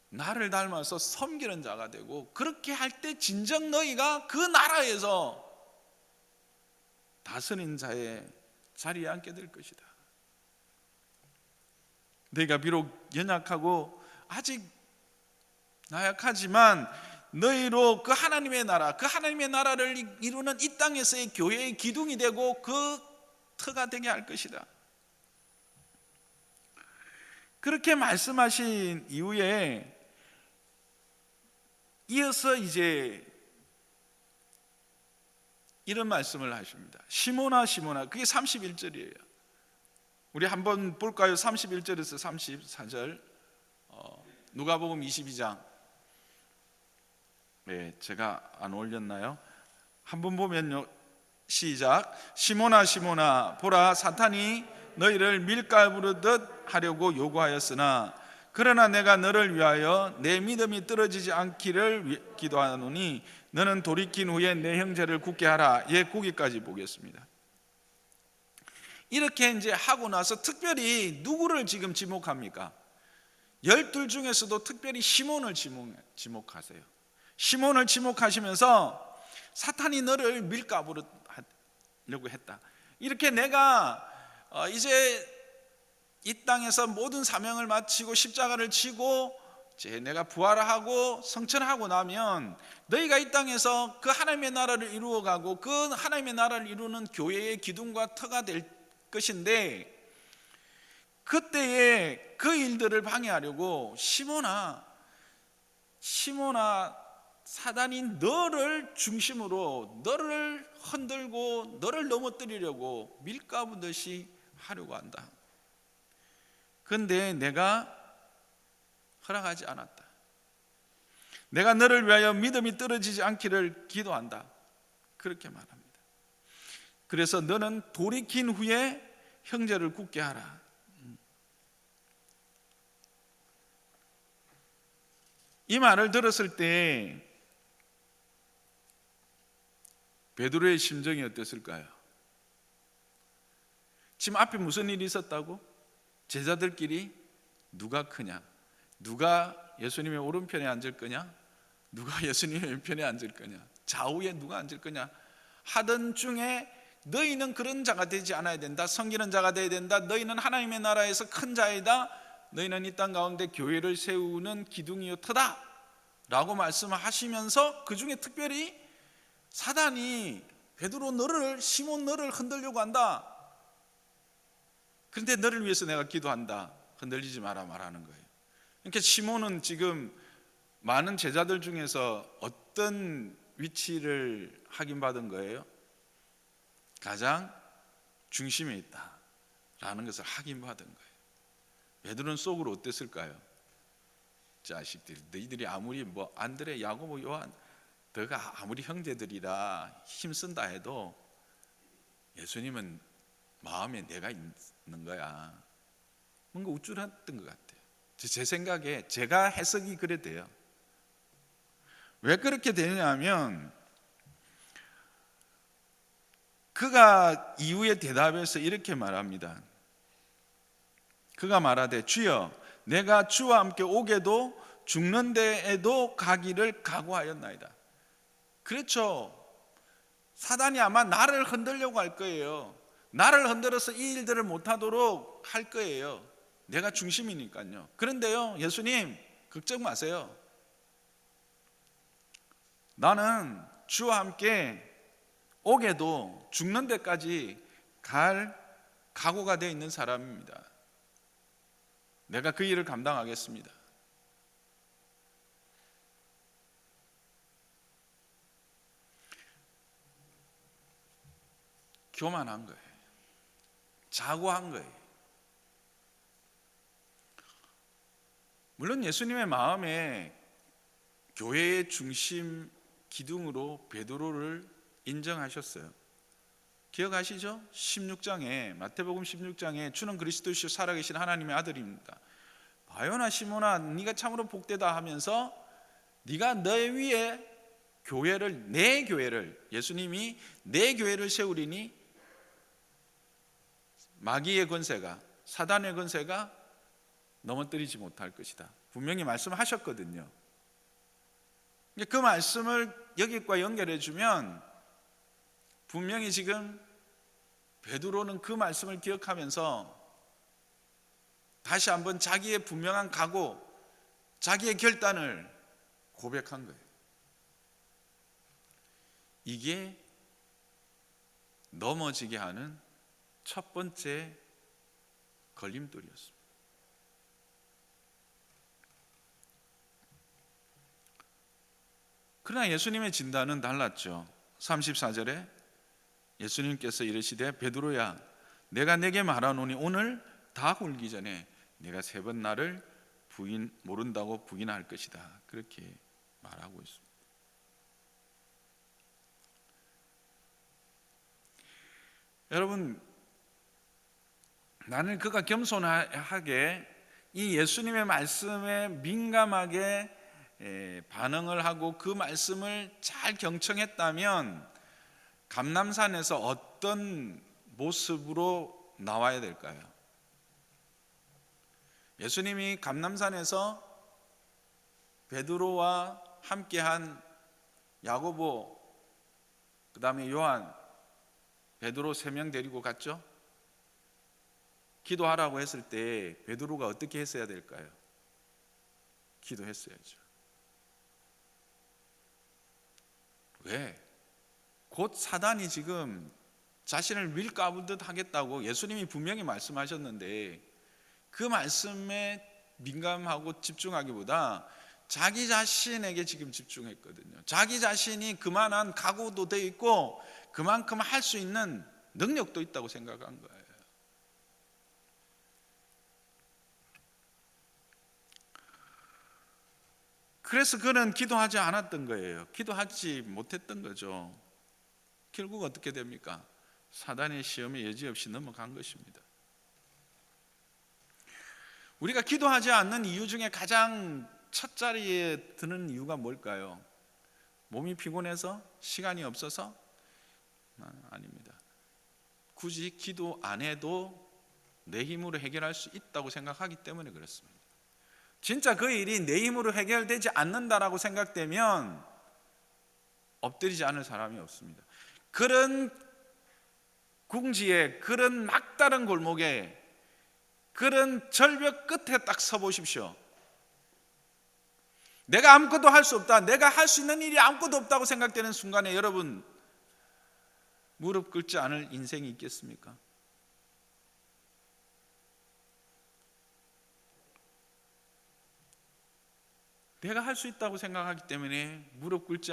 나를 닮아서 섬기는 자가 되고, 그렇게 할 때 진정 너희가 그 나라에서 다스린 자의 자리에 앉게 될 것이다. 너희가 비록 연약하고 아직 나약하지만 너희로 그 하나님의 나라, 그 하나님의 나라를 이루는 이 땅에서의 교회의 기둥이 되고 그 터가 되게 할 것이다. 그렇게 말씀하신 이후에 이어서 이제 이런 말씀을 하십니다. 시몬아 시몬아, 그게 31절이에요 우리 한번 볼까요? 31절에서 34절 누가복음 22장. 네, 제가 안 올렸나요? 한번 보면요, 시작. 시몬아 시몬아, 보라 사탄이 너희를 밀가부르듯 하려고 요구하였으나 그러나 내가 너를 위하여 내 믿음이 떨어지지 않기를 기도하노니 너는 돌이킨 후에 내 형제를 굳게 하라. 예, 거기까지 보겠습니다. 이렇게 이제 하고 나서 특별히 누구를 지금 지목합니까? 12 중에서도 특별히 시몬을 지목하세요. 시몬을 지목하시면서 사탄이 너를 밀가부르려고 했다. 이렇게 내가 이제 이 땅에서 모든 사명을 마치고 십자가를 지고 이제 내가 부활하고 성천하고 나면 너희가 이 땅에서 그 하나님의 나라를 이루어가고 그 하나님의 나라를 이루는 교회의 기둥과 터가 될 것인데, 그때에 그 일들을 방해하려고 시몬아 사단이 너를 중심으로 너를 흔들고 너를 넘어뜨리려고 밀가부르듯이 하려고 한다. 그런데 내가 허락하지 않았다. 내가 너를 위하여 믿음이 떨어지지 않기를 기도한다. 그렇게 말합니다. 그래서 너는 돌이킨 후에 형제를 굳게 하라. 이 말을 들었을 때 베드로의 심정이 어땠을까요? 지금 앞에 무슨 일이 있었다고? 제자들끼리 누가 크냐? 누가 예수님의 오른편에 앉을 거냐? 누가 예수님의 왼편에 앉을 거냐? 좌우에 누가 앉을 거냐? 하던 중에 너희는 그런 자가 되지 않아야 된다. 섬기는 자가 되어야 된다. 너희는 하나님의 나라에서 큰 자이다. 너희는 이 땅 가운데 교회를 세우는 기둥이요 터다 라고 말씀하시면서 그 중에 특별히 사단이 베드로 너를, 시몬 너를 흔들려고 한다. 그런데 너를 위해서 내가 기도한다. 흔들리지 마라 말하는 거예요. 그러니까 시몬은 지금 많은 제자들 중에서 어떤 위치를 확인받은 거예요? 가장 중심에 있다라는 것을 확인받은 거예요. 베드로는 속으로 어땠을까요? 자식들, 너희들이 아무리 뭐 안드레, 야고보, 요한 너가 아무리 형제들이라 힘쓴다 해도 예수님은 마음에 내가 있는 거야. 뭔가 우쭐했던 것 같아요. 제 생각에, 제가 해석이 그래 돼요. 왜 그렇게 되냐면 그가 이후에 대답해서 이렇게 말합니다. 그가 말하되 주여 내가 주와 함께 오게도 죽는 데에도 가기를 각오하였나이다. 그렇죠. 사단이 아마 나를 흔들려고 할 거예요. 나를 흔들어서 이 일들을 못하도록 할 거예요. 내가 중심이니까요. 그런데요, 예수님 걱정 마세요. 나는 주와 함께 옥에도 죽는 데까지 갈 각오가 되어 있는 사람입니다. 내가 그 일을 감당하겠습니다. 교만한 거예요. 자고한 거예요. 물론 예수님의 마음에 교회의 중심 기둥으로 베드로를 인정하셨어요. 기억하시죠? 16장에, 마태복음 16장에 주는 그리스도시요 살아계신 하나님의 아들입니다. 바요나 시몬아, 네가 참으로 복되다 하면서 네가 너 위에 교회를, 내 교회를, 예수님이 내 교회를 세우리니 마귀의 권세가, 사단의 권세가 넘어뜨리지 못할 것이다. 분명히 말씀하셨거든요. 그 말씀을 여기과 연결해 주면 분명히 지금 베드로는 그 말씀을 기억하면서 다시 한번 자기의 분명한 각오, 자기의 결단을 고백한 거예요. 이게 넘어지게 하는 첫 번째 걸림돌이었습니다. 그러나 예수님의 진단은 달랐죠. 34절에 예수님께서 이르시되 베드로야, 내가 내게 말하노니 오늘 다 굴기 전에 내가 3번 나를 모른다고 부인할 것이다. 그렇게 말하고 있습니다. 여러분, 나는 그가 겸손하게 이 예수님의 말씀에 민감하게 반응을 하고 그 말씀을 잘 경청했다면 감람산에서 어떤 모습으로 나와야 될까요? 예수님이 감람산에서 베드로와 함께한 야고보, 그 다음에 요한, 베드로 3명 데리고 갔죠? 기도하라고 했을 때 베드로가 어떻게 했어야 될까요? 기도했어야죠. 왜? 곧 사단이 지금 자신을 밀가부듯 하겠다고 예수님이 분명히 말씀하셨는데 그 말씀에 민감하고 집중하기보다 자기 자신에게 지금 집중했거든요. 자기 자신이 그만한 각오도 돼 있고 그만큼 할 수 있는 능력도 있다고 생각한 거예요. 그래서 그는 기도하지 않았던 거예요. 기도하지 못했던 거죠. 결국 어떻게 됩니까? 사단의 시험에 여지없이 넘어간 것입니다. 우리가 기도하지 않는 이유 중에 가장 첫 자리에 드는 이유가 뭘까요? 몸이 피곤해서? 시간이 없어서? 아닙니다. 굳이 기도 안 해도 내 힘으로 해결할 수 있다고 생각하기 때문에 그렇습니다. 진짜 그 일이 내 힘으로 해결되지 않는다라고 생각되면 엎드리지 않을 사람이 없습니다. 그런 궁지에, 그런 막다른 골목에, 그런 절벽 끝에 딱 서보십시오. 내가 아무것도 할 수 없다, 내가 할 수 있는 일이 아무것도 없다고 생각되는 순간에 여러분 무릎 꿇지 않을 인생이 있겠습니까? 내가 할 수 있다고 생각하기 때문에 무릎 꿇지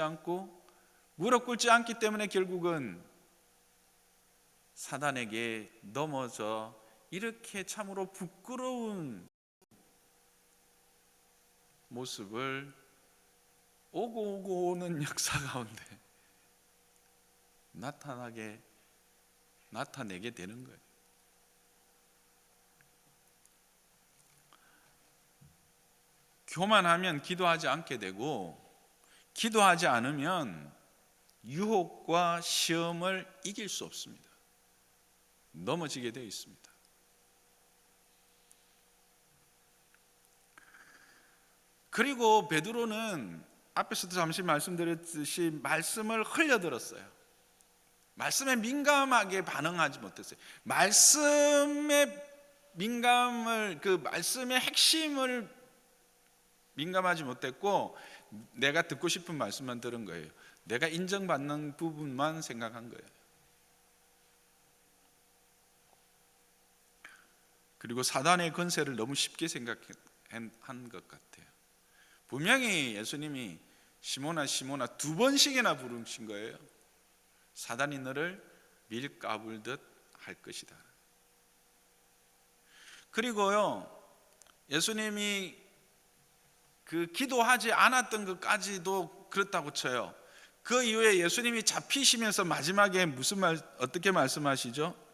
않기 때문에 결국은 사단에게 넘어져 이렇게 참으로 부끄러운 모습을 오고 오는 역사 가운데 나타내게 되는 거예요. 교만하면 기도하지 않게 되고 기도하지 않으면 유혹과 시험을 이길 수 없습니다. 넘어지게 되어 있습니다. 그리고 베드로는 앞에서도 잠시 말씀드렸듯이 말씀을 흘려들었어요. 말씀에 민감하게 반응하지 못했어요. 말씀에 민감을 그 말씀의 핵심을 민감하지 못했고 내가 듣고 싶은 말씀만 들은 거예요. 내가 인정받는 부분만 생각한 거예요. 그리고 사단의 권세를 너무 쉽게 생각한 것 같아요. 분명히 예수님이 시몬아 시몬아 2번씩이나 부르신 거예요. 사단이 너를 밀가불듯 할 것이다. 그리고요, 예수님이 그 기도하지 않았던 것까지도 그렇다고 쳐요. 그 이후에 예수님이 잡히시면서 마지막에 어떻게 말씀하시죠?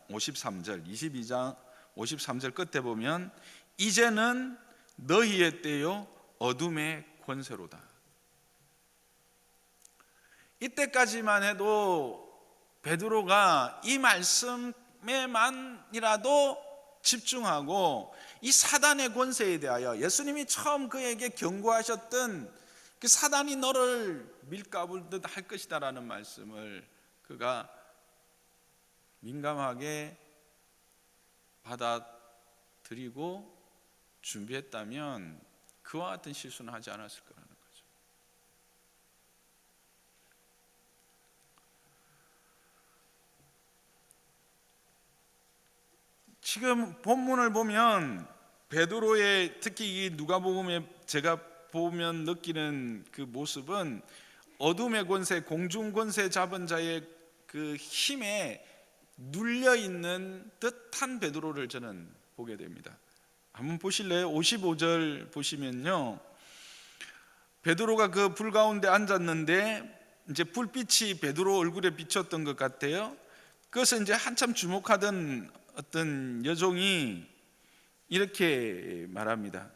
53절 22장 53절 끝에 보면 이제는 너희의 때요 어둠의 권세로다. 이때까지만 해도 베드로가 이 말씀에만이라도 집중하고 이 사단의 권세에 대하여 예수님이 처음 그에게 경고하셨던 그 사단이 너를 밀가불듯 할 것이다 라는 말씀을 그가 민감하게 받아들이고 준비했다면 그와 같은 실수는 하지 않았을 거라는 거죠. 지금 본문을 보면 베드로의 특히 이 누가복음에 제가 보면 느끼는 그 모습은 어둠의 권세, 공중 권세 잡은 자의 그 힘에 눌려 있는 듯한 베드로를 저는 보게 됩니다. 한번 보실래요? 55절 보시면요, 베드로가 그 불 가운데 앉았는데 이제 불빛이 베드로 얼굴에 비쳤던 것 같아요. 그것을 이제 한참 주목하던 어떤 여종이 이렇게 말합니다.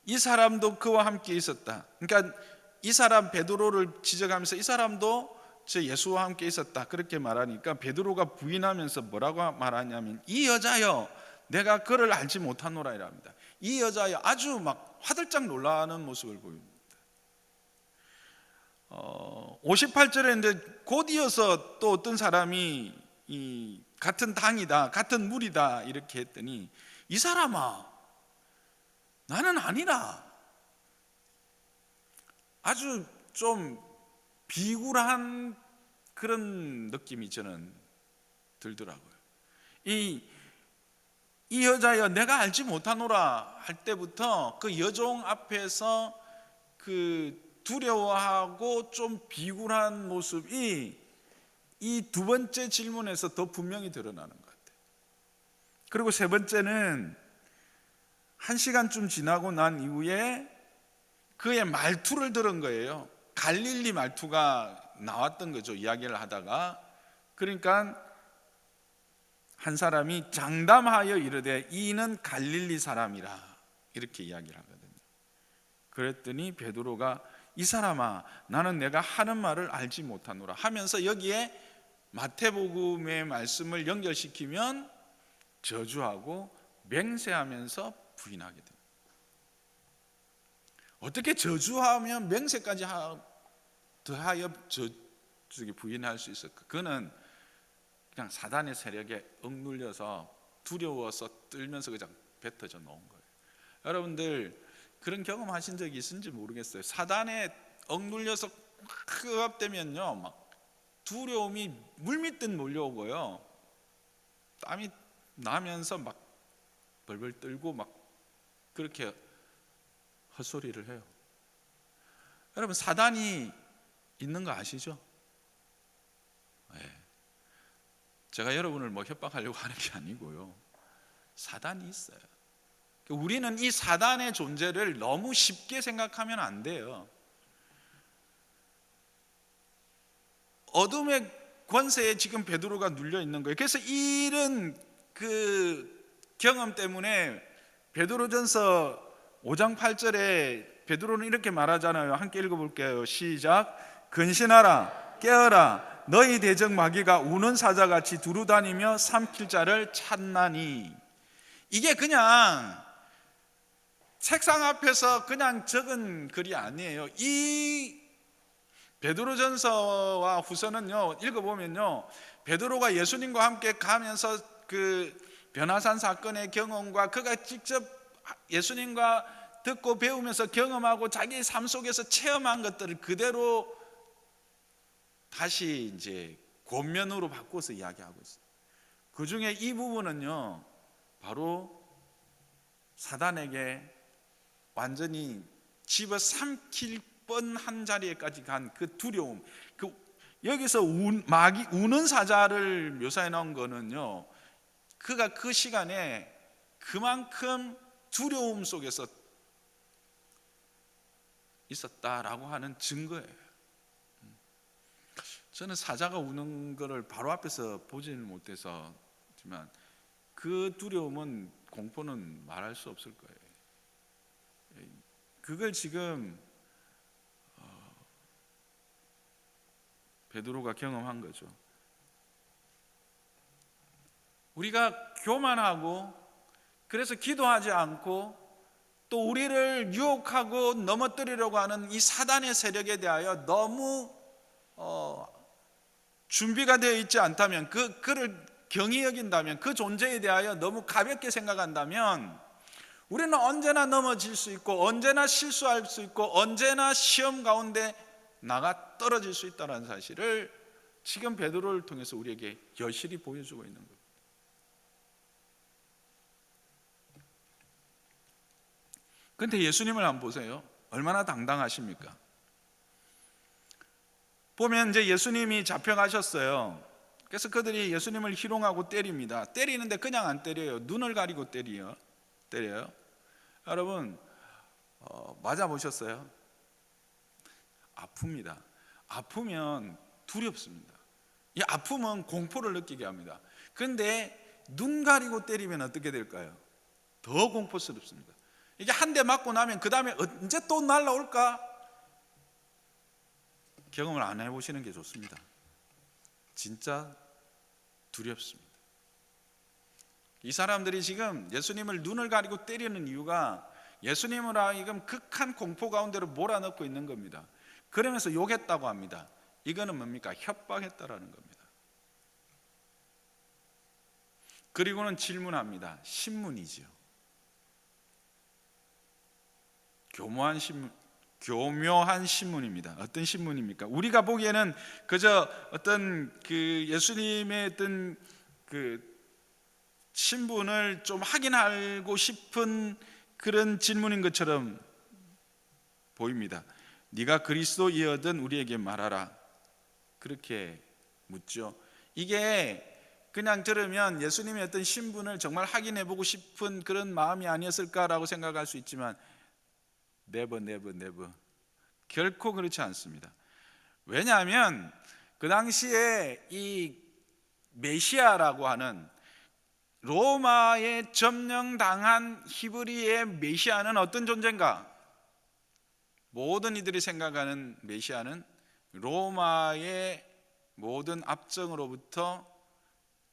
이 사람도 그와 함께 있었다. 그러니까 이 사람 베드로를 지적하면서 이 사람도 저 예수와 함께 있었다 그렇게 말하니까 베드로가 부인하면서 뭐라고 말하냐면 이 여자여 내가 그를 알지 못하노라 이랍니다. 이 여자여 아주 막 화들짝 놀라는 모습을 보입니다. 58절에 이제 곧 이어서 또 어떤 사람이 이 같은 당이다 같은 물이다 이렇게 했더니 이 사람아 나는 아니라, 아주 좀 비굴한 그런 느낌이 저는 들더라고요. 이 여자여 내가 알지 못하노라 할 때부터 그 여종 앞에서 그 두려워하고 좀 비굴한 모습이 이 2번째 질문에서 더 분명히 드러나는 것 같아요. 그리고 3번째는 1시간쯤 지나고 난 이후에 그의 말투를 들은 거예요. 갈릴리 말투가 나왔던 거죠. 이야기를 하다가. 그러니까 한 사람이 장담하여 이르되 이는 갈릴리 사람이라 이렇게 이야기를 하거든요. 그랬더니 베드로가 이 사람아 나는 내가 하는 말을 알지 못하노라 하면서 여기에 마태복음의 말씀을 연결시키면 저주하고 맹세하면서 부인하게 됩니다. 어떻게 저주하면 맹세까지 더하여 부인할 수 있을까? 그는 그냥 사단의 세력에 억눌려서 두려워서 떨면서 그냥 뱉어져 놓은 거예요. 여러분들 그런 경험하신 적이 있는지 모르겠어요. 사단에 억눌려서 크업되면요 막 두려움이 물밀듯 몰려오고요 땀이 나면서 막 벌벌 떨고 막 그렇게 헛소리를 해요. 여러분 사단이 있는 거 아시죠? 네. 제가 여러분을 뭐 협박하려고 하는 게 아니고요, 사단이 있어요. 우리는 이 사단의 존재를 너무 쉽게 생각하면 안 돼요. 어둠의 권세에 지금 베드로가 눌려 있는 거예요. 그래서 이런 그 경험 때문에 베드로전서 5장 8절에 베드로는 이렇게 말하잖아요. 함께 읽어볼게요. 시작. 근신하라 깨어라 너희 대적 마귀가 우는 사자같이 두루다니며 삼킬 자를 찾나니. 이게 그냥 책상 앞에서 그냥 적은 글이 아니에요. 이 베드로전서와 후서는요, 읽어보면요, 베드로가 예수님과 함께 가면서 그 변화산 사건의 경험과 그가 직접 예수님과 듣고 배우면서 경험하고 자기 삶 속에서 체험한 것들을 그대로 다시 이제 권면으로 바꿔서 이야기하고 있어요. 그 중에 이 부분은요, 바로 사단에게 완전히 집어삼킬 뻔한 자리에까지 간 그 두려움, 여기서 마귀 우는 사자를 묘사해 놓은 거는요, 그가 그 시간에 그만큼 두려움 속에서 있었다라고 하는 증거예요. 저는 사자가 우는 것을 바로 앞에서 보지는 못해서지만 그 두려움은, 공포는 말할 수 없을 거예요. 그걸 지금 베드로가 경험한 거죠. 우리가 교만하고 그래서 기도하지 않고 또 우리를 유혹하고 넘어뜨리려고 하는 이 사단의 세력에 대하여 너무 준비가 되어 있지 않다면, 그를 경히 여긴다면, 그 존재에 대하여 너무 가볍게 생각한다면 우리는 언제나 넘어질 수 있고 언제나 실수할 수 있고 언제나 시험 가운데 나가 떨어질 수 있다는 사실을 지금 베드로를 통해서 우리에게 여실히 보여주고 있는 겁니다. 그런데 예수님을 한번 보세요. 얼마나 당당하십니까? 보면 이제 예수님이 잡혀가셨어요. 그래서 그들이 예수님을 희롱하고 때립니다. 때리는데 그냥 안 때려요. 눈을 가리고 때려요. 여러분, 맞아보셨어요? 아픕니다. 아프면 두렵습니다. 이 아픔은 공포를 느끼게 합니다. 그런데 눈 가리고 때리면 어떻게 될까요? 더 공포스럽습니다. 이게 한 대 맞고 나면 그 다음에 언제 또 날라올까? 경험을 안 해보시는 게 좋습니다. 진짜 두렵습니다. 이 사람들이 지금 예수님을 눈을 가리고 때리는 이유가 예수님을 하여금 극한 공포 가운데로 몰아넣고 있는 겁니다. 그러면서 욕했다고 합니다. 이거는 뭡니까? 협박했다라는 겁니다. 그리고는 질문합니다. 신문이지요. 교묘한 신문입니다. 어떤 신문입니까? 우리가 보기에는 그저 어떤 그 예수님의 어떤 그 신분을 좀 확인하고 싶은 그런 질문인 것처럼 보입니다. 네가 그리스도이거든 우리에게 말하라. 그렇게 묻죠. 이게 그냥 들으면 예수님의 어떤 신분을 정말 확인해보고 싶은 그런 마음이 아니었을까라고 생각할 수 있지만 never. 결코 그렇지 않습니다. 왜냐하면 그 당시에 이 메시아라고 하는 로마에 점령당한 히브리의 메시아는 어떤 존재인가? 모든 이들이 생각하는 메시아는 로마의 모든 압정으로부터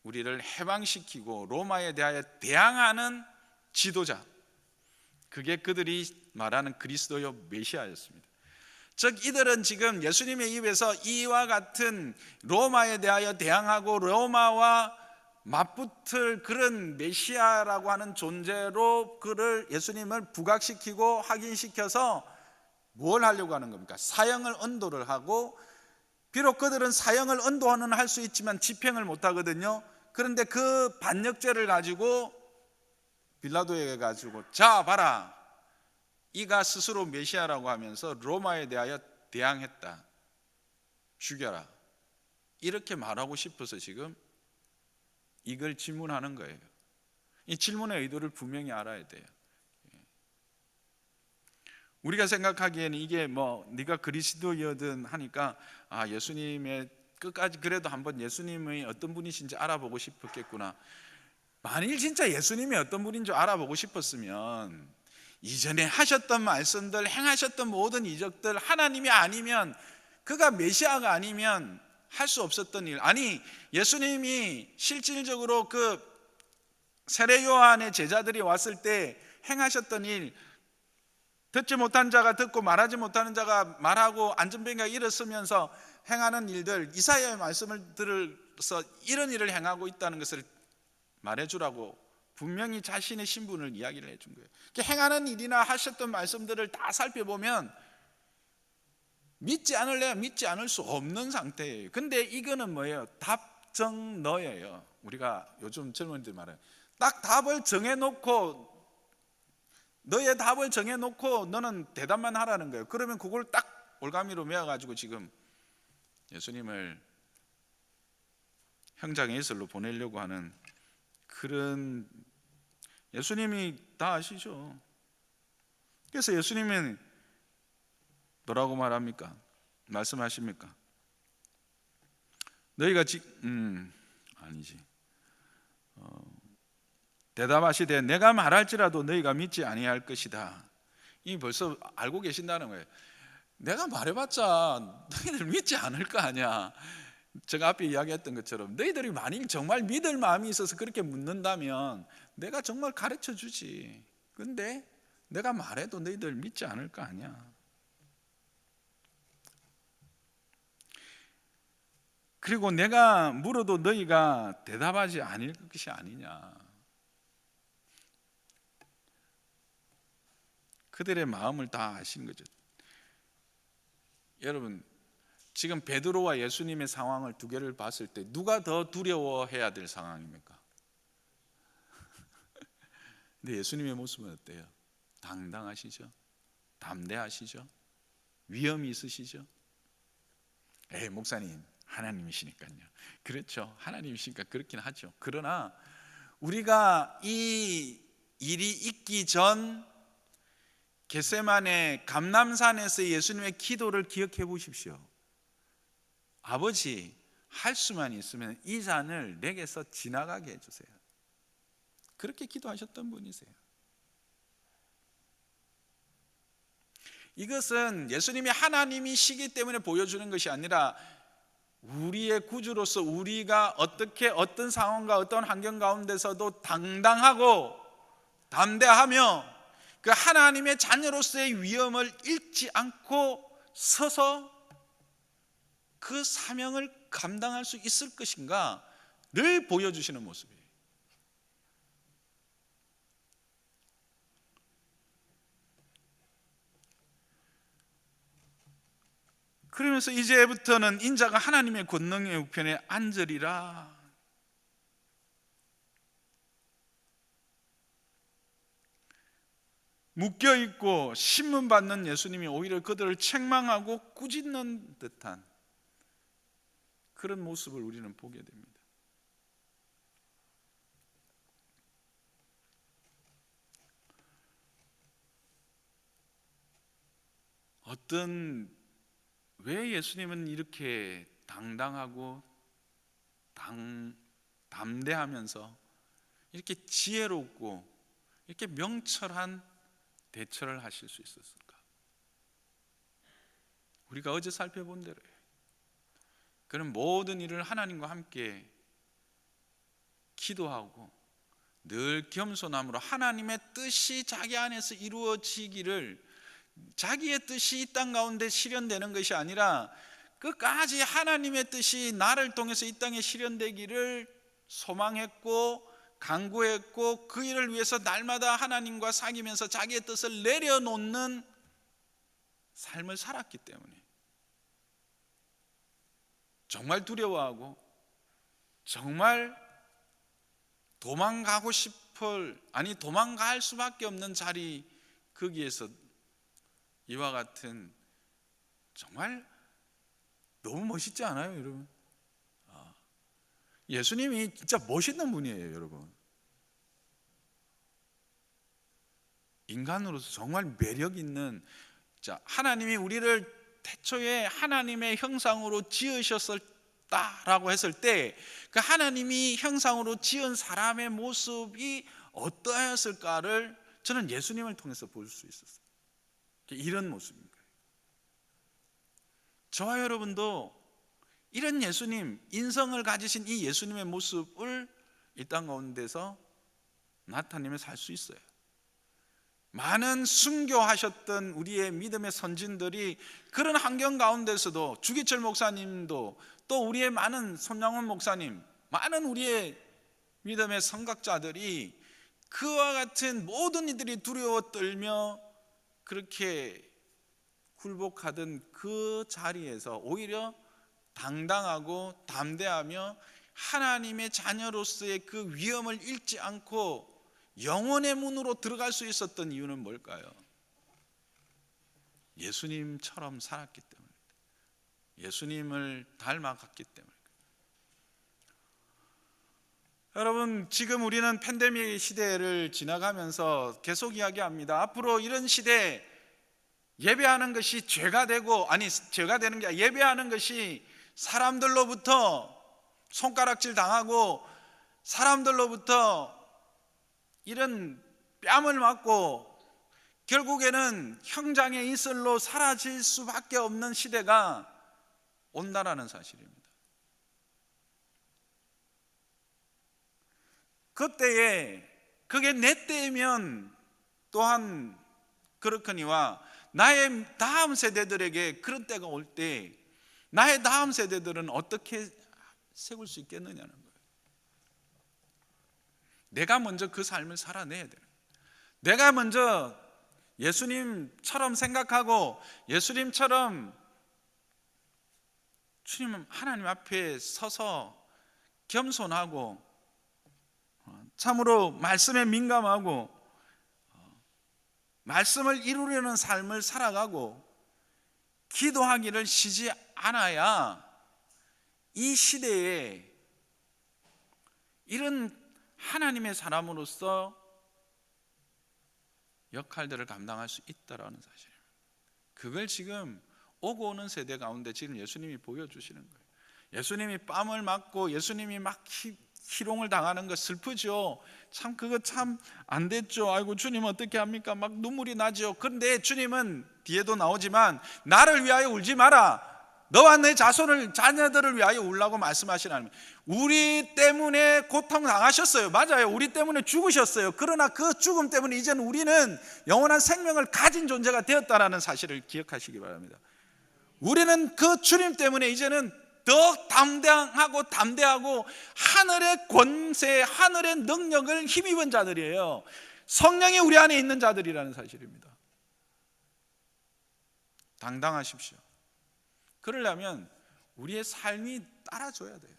우리를 해방시키고 로마에 대하여 대항하는 지도자, 그게 그들이 말하는 그리스도요 메시아였습니다. 즉 이들은 지금 예수님의 입에서 이와 같은 로마에 대하여 대항하고 로마와 맞붙을 그런 메시아라고 하는 존재로 그를 예수님을 부각시키고 확인시켜서 뭘 하려고 하는 겁니까? 사형을 언도를 하고, 비록 그들은 사형을 언도는 할 수 있지만 집행을 못 하거든요. 그런데 그 반역죄를 가지고 빌라도에게 가지고 자 봐라, 이가 스스로 메시아라고 하면서 로마에 대하여 대항했다, 죽여라, 이렇게 말하고 싶어서 지금 이걸 질문하는 거예요. 이 질문의 의도를 분명히 알아야 돼요. 우리가 생각하기에는 이게 뭐 네가 그리스도이거든 하니까 예수님의 끝까지 그래도 한번 예수님의 어떤 분이신지 알아보고 싶었겠구나. 만일 진짜 예수님이 어떤 분인 줄 알아보고 싶었으면 이전에 하셨던 말씀들, 행하셨던 모든 이적들, 하나님이 아니면, 그가 메시아가 아니면 할 수 없었던 일, 아니 예수님이 실질적으로 그 세례 요한의 제자들이 왔을 때 행하셨던 일, 듣지 못한 자가 듣고 말하지 못하는 자가 말하고 안전병이가 일어서면서 행하는 일들, 이사야의 말씀을 들어서 이런 일을 행하고 있다는 것을 말해주라고 분명히 자신의 신분을 이야기를 해준 거예요. 행하는 일이나 하셨던 말씀들을 다 살펴보면 믿지 않을래야 믿지 않을 수 없는 상태예요. 근데 이거는 뭐예요? 답정너예요. 우리가 요즘 젊은이들 말해요. 딱 답을 정해놓고, 너의 답을 정해놓고 너는 대답만 하라는 거예요. 그러면 그걸 딱 올가미로 메어가지고 지금 예수님을 형장의 예술로 보내려고 하는 그런, 예수님이 다 아시죠. 그래서 예수님은 뭐라고 말합니까? 말씀하십니까? 너희가 아니지. 대답하시되 내가 말할지라도 너희가 믿지 아니할 것이다. 이 벌써 알고 계신다는 거예요. 내가 말해봤자 너희들 믿지 않을 거 아니야. 제가 앞에 이야기했던 것처럼 너희들이 만일 정말 믿을 마음이 있어서 그렇게 묻는다면 내가 정말 가르쳐 주지. 근데 내가 말해도 너희들 믿지 않을 거 아니야. 그리고 내가 물어도 너희가 대답하지 않을 것이 아니냐. 그들의 마음을 다 아신 거죠. 여러분, 지금 베드로와 예수님의 상황을 두 개를 봤을 때 누가 더 두려워해야 될 상황입니까? 근데 예수님의 모습은 어때요? 당당하시죠? 담대하시죠? 위엄이 있으시죠? 목사님, 하나님이시니까요. 그렇죠. 하나님이시니까 그렇긴 하죠. 그러나 우리가 이 일이 있기 전 겟세마네 감람산에서 예수님의 기도를 기억해 보십시오. 아버지, 할 수만 있으면 이 잔을 내게서 지나가게 해주세요. 그렇게 기도하셨던 분이세요. 이것은 예수님이 하나님이시기 때문에 보여주는 것이 아니라 우리의 구주로서 우리가 어떻게 어떤 상황과 어떤 환경 가운데서도 당당하고 담대하며 그 하나님의 자녀로서의 위엄을 잃지 않고 서서 그 사명을 감당할 수 있을 것인가를 보여주시는 모습이에요. 그러면서 이제부터는 인자가 하나님의 권능의 우편에 앉으리라. 묶여있고 신문받는 예수님이 오히려 그들을 책망하고 꾸짖는 듯한 그런 모습을 우리는 보게 됩니다. 왜 예수님은 이렇게 당당하고 담대하면서 이렇게 지혜롭고 이렇게 명철한 대처를 하실 수 있었을까? 우리가 어제 살펴본 대로요. 그는 모든 일을 하나님과 함께 기도하고 늘 겸손함으로 하나님의 뜻이 자기 안에서 이루어지기를, 자기의 뜻이 이 땅 가운데 실현되는 것이 아니라 끝까지 하나님의 뜻이 나를 통해서 이 땅에 실현되기를 소망했고 간구했고 그 일을 위해서 날마다 하나님과 사귀면서 자기의 뜻을 내려놓는 삶을 살았기 때문에 정말 두려워하고 정말 도망갈 수밖에 없는 자리, 거기에서 이와 같은 정말 너무 멋있지 않아요, 여러분? 예수님이 진짜 멋있는 분이에요, 여러분. 인간으로서 정말 매력 있는, 하나님이 우리를 태초에 하나님의 형상으로 지으셨다라고 했을 때 그 하나님이 형상으로 지은 사람의 모습이 어떠했을까를 저는 예수님을 통해서 볼 수 있었어요. 이런 모습입니다. 저와 여러분도 이런 예수님, 인성을 가지신 이 예수님의 모습을 이 땅 가운데서 나타내며 살 수 있어요. 많은 순교하셨던 우리의 믿음의 선진들이 그런 환경 가운데서도 주기철 목사님도 또 우리의 많은 손양원 목사님, 많은 우리의 믿음의 선각자들이 그와 같은 모든 이들이 두려워 떨며 그렇게 굴복하던 그 자리에서 오히려 당당하고 담대하며 하나님의 자녀로서의 그 위엄을 잃지 않고 영혼의 문으로 들어갈 수 있었던 이유는 뭘까요? 예수님처럼 살았기 때문입니다. 예수님을 닮아갔기 때문입니다. 여러분, 지금 우리는 팬데믹 시대를 지나가면서 계속 이야기합니다. 앞으로 이런 시대에 예배하는 것이 죄가 되고, 아니 죄가 되는 게 아니라 예배하는 것이 사람들로부터 손가락질 당하고 사람들로부터 이런 뺨을 맞고 결국에는 형장의 이슬로 사라질 수밖에 없는 시대가 온다라는 사실입니다. 그때에 그게 내 때이면 또한 그렇거니와 나의 다음 세대들에게 그런 때가 올 때 나의 다음 세대들은 어떻게 세울 수 있겠느냐는 거예요. 내가 먼저 그 삶을 살아내야 돼요. 내가 먼저 예수님처럼 생각하고 예수님처럼 주님 하나님 앞에 서서 겸손하고 참으로 말씀에 민감하고 말씀을 이루려는 삶을 살아가고 기도하기를 쉬지 않아야 이 시대에 이런 하나님의 사람으로서 역할들을 감당할 수 있다라는 사실입니다. 그걸 지금 오고 오는 세대 가운데 지금 예수님이 보여주시는 거예요. 예수님이 뺨을 맞고 예수님이 막 희롱을 당하는 거 슬프죠. 참 그거 참 안 됐죠. 아이고 주님 어떻게 합니까? 막 눈물이 나죠. 그런데 주님은 뒤에도 나오지만 나를 위하여 울지 마라. 너와 내 자녀들을 위하여 울라고 말씀하시는 하나님. 우리 때문에 고통 당하셨어요. 맞아요. 우리 때문에 죽으셨어요. 그러나 그 죽음 때문에 이제는 우리는 영원한 생명을 가진 존재가 되었다라는 사실을 기억하시기 바랍니다. 우리는 그 주님 때문에 이제는 더 담대하고 담대하고 하늘의 권세, 하늘의 능력을 힘입은 자들이에요. 성령이 우리 안에 있는 자들이라는 사실입니다. 당당하십시오. 그러려면 우리의 삶이 따라줘야 돼요.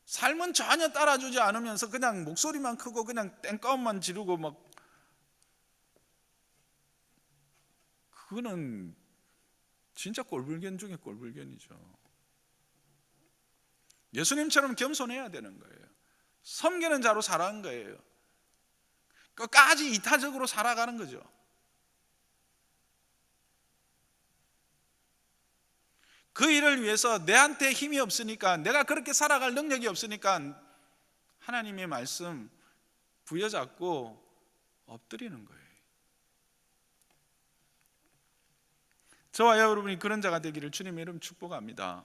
삶은 전혀 따라주지 않으면서 그냥 목소리만 크고 그냥 땡까움만 지르고 막 그거는 진짜 꼴불견 중에 꼴불견이죠. 예수님처럼 겸손해야 되는 거예요. 섬기는 자로 살아가는 거예요. 끝까지 이타적으로 살아가는 거죠. 그 일을 위해서 내한테 힘이 없으니까, 내가 그렇게 살아갈 능력이 없으니까 하나님의 말씀 부여잡고 엎드리는 거예요. 저와 여러분이 그런 자가 되기를 주님의 이름으로 축복합니다.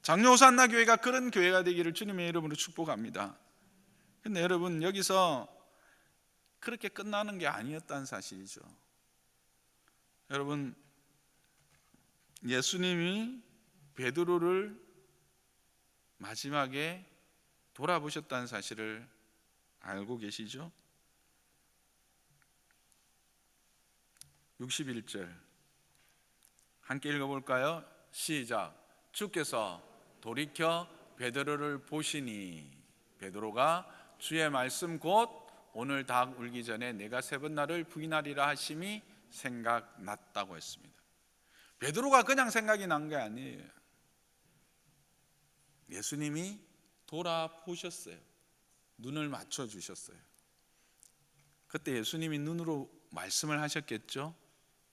장로 호산나 교회가 그런 교회가 되기를 주님의 이름으로 축복합니다. 근데 여러분, 여기서 그렇게 끝나는 게 아니었다는 사실이죠. 여러분, 예수님이 베드로를 마지막에 돌아보셨다는 사실을 알고 계시죠? 61절 함께 읽어볼까요? 시작. 주께서 돌이켜 베드로를 보시니 베드로가 주의 말씀 곧 오늘 닭 울기 전에 내가 세 번 나를 부인하리라 하심이 생각났다고 했습니다. 베드로가 그냥 생각이 난 게 아니에요. 예수님이 돌아보셨어요. 눈을 맞춰주셨어요. 그때 예수님이 눈으로 말씀을 하셨겠죠?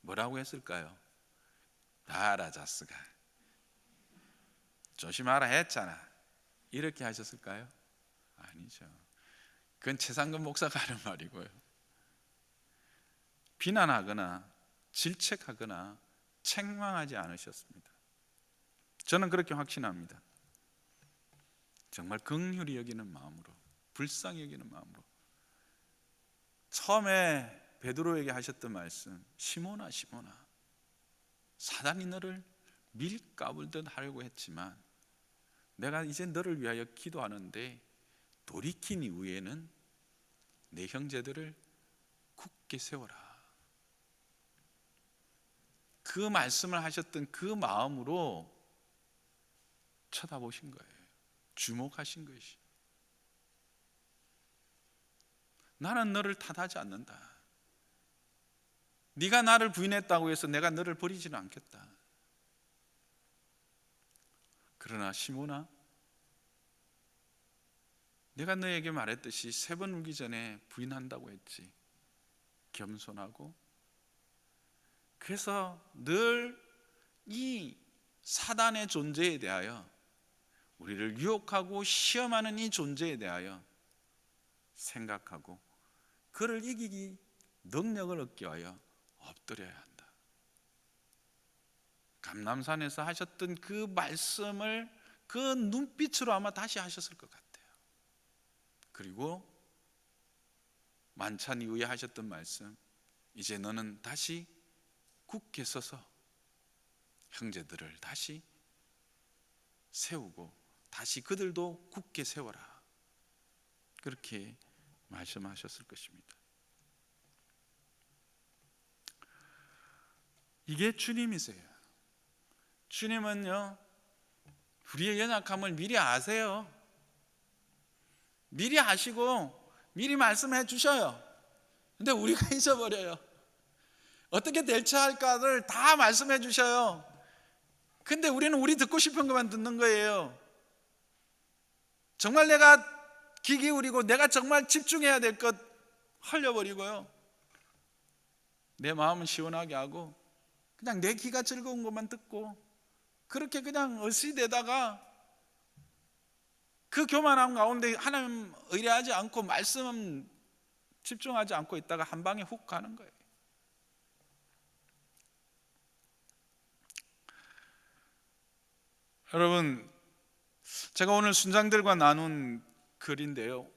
뭐라고 했을까요? 바라자스가 조심하라 했잖아. 이렇게 하셨을까요? 아니죠. 그건 최상근 목사가 하는 말이고요. 비난하거나 질책하거나 책망하지 않으셨습니다. 저는 그렇게 확신합니다. 정말 긍휼히 여기는 마음으로, 불쌍히 여기는 마음으로 처음에 베드로에게 하셨던 말씀, 시몬아 시몬아, 사단이 너를 밀가불듯 하려고 했지만 내가 이제 너를 위하여 기도하는데 돌이킨 이후에는 내 형제들을 굳게 세워라. 그 말씀을 하셨던 그 마음으로 쳐다보신 거예요. 주목하신 것이. 나는 너를 탓하지 않는다. 네가 나를 부인했다고 해서 내가 너를 버리지는 않겠다. 그러나 시몬아, 내가 너에게 말했듯이 3번 울기 전에 부인한다고 했지. 겸손하고, 그래서 늘 이 사단의 존재에 대하여, 우리를 유혹하고 시험하는 이 존재에 대하여 생각하고 그를 이기기 능력을 얻기 위하여 엎드려야 한다. 감람산에서 하셨던 그 말씀을 그 눈빛으로 아마 다시 하셨을 것 같아요. 그리고 만찬 이후에 하셨던 말씀, 이제 너는 다시 굳게 서서 형제들을 다시 세우고 다시 그들도 굳게 세워라. 그렇게 말씀하셨을 것입니다. 이게 주님이세요. 주님은요, 우리의 연약함을 미리 아세요. 미리 아시고 미리 말씀해 주셔요. 근데 우리가 잊어버려요. 어떻게 대처할까를 다 말씀해 주셔요. 근데 우리는 우리 듣고 싶은 것만 듣는 거예요. 정말 내가 귀 기울이고 내가 정말 집중해야 될 것 흘려버리고요, 내 마음은 시원하게 하고 그냥 내 귀가 즐거운 것만 듣고 그렇게 그냥 어시되다가 그 교만함 가운데 하나님 의뢰하지 않고 말씀 집중하지 않고 있다가 한 방에 훅 가는 거예요. 여러분, 제가 오늘 순장들과 나눈 글인데요,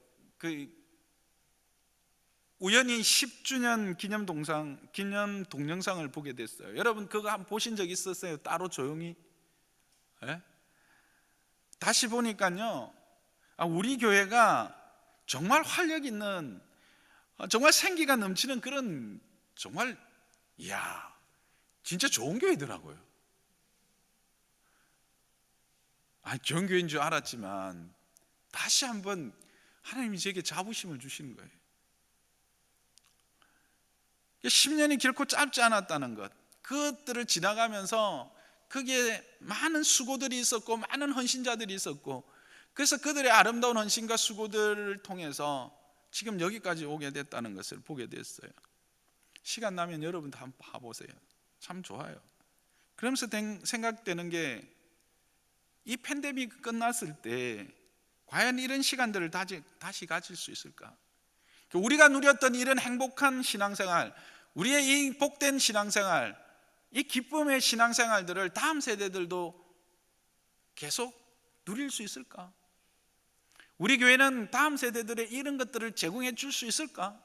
우연히 10주년 기념 동영상을 보게 됐어요. 여러분 그거 한번 보신 적 있었어요? 따로 조용히? 네? 다시 보니까요, 우리 교회가 정말 활력 있는, 정말 생기가 넘치는 그런, 정말 이야 진짜 좋은 교회더라고요. 좋은 교회인 줄 알았지만 다시 한번 하나님이 제게 자부심을 주시는 거예요. 10년이 결코 짧지 않았다는 것, 그것들을 지나가면서 거기에 많은 수고들이 있었고 많은 헌신자들이 있었고, 그래서 그들의 아름다운 헌신과 수고들을 통해서 지금 여기까지 오게 됐다는 것을 보게 됐어요. 시간 나면 여러분도 한번 봐보세요. 참 좋아요. 그러면서 생각되는 게, 이 팬데믹 끝났을 때 과연 이런 시간들을 다시 가질 수 있을까? 우리가 누렸던 이런 행복한 신앙생활, 우리의 이 복된 신앙생활, 이 기쁨의 신앙생활들을 다음 세대들도 계속 누릴 수 있을까? 우리 교회는 다음 세대들의 이런 것들을 제공해 줄 수 있을까?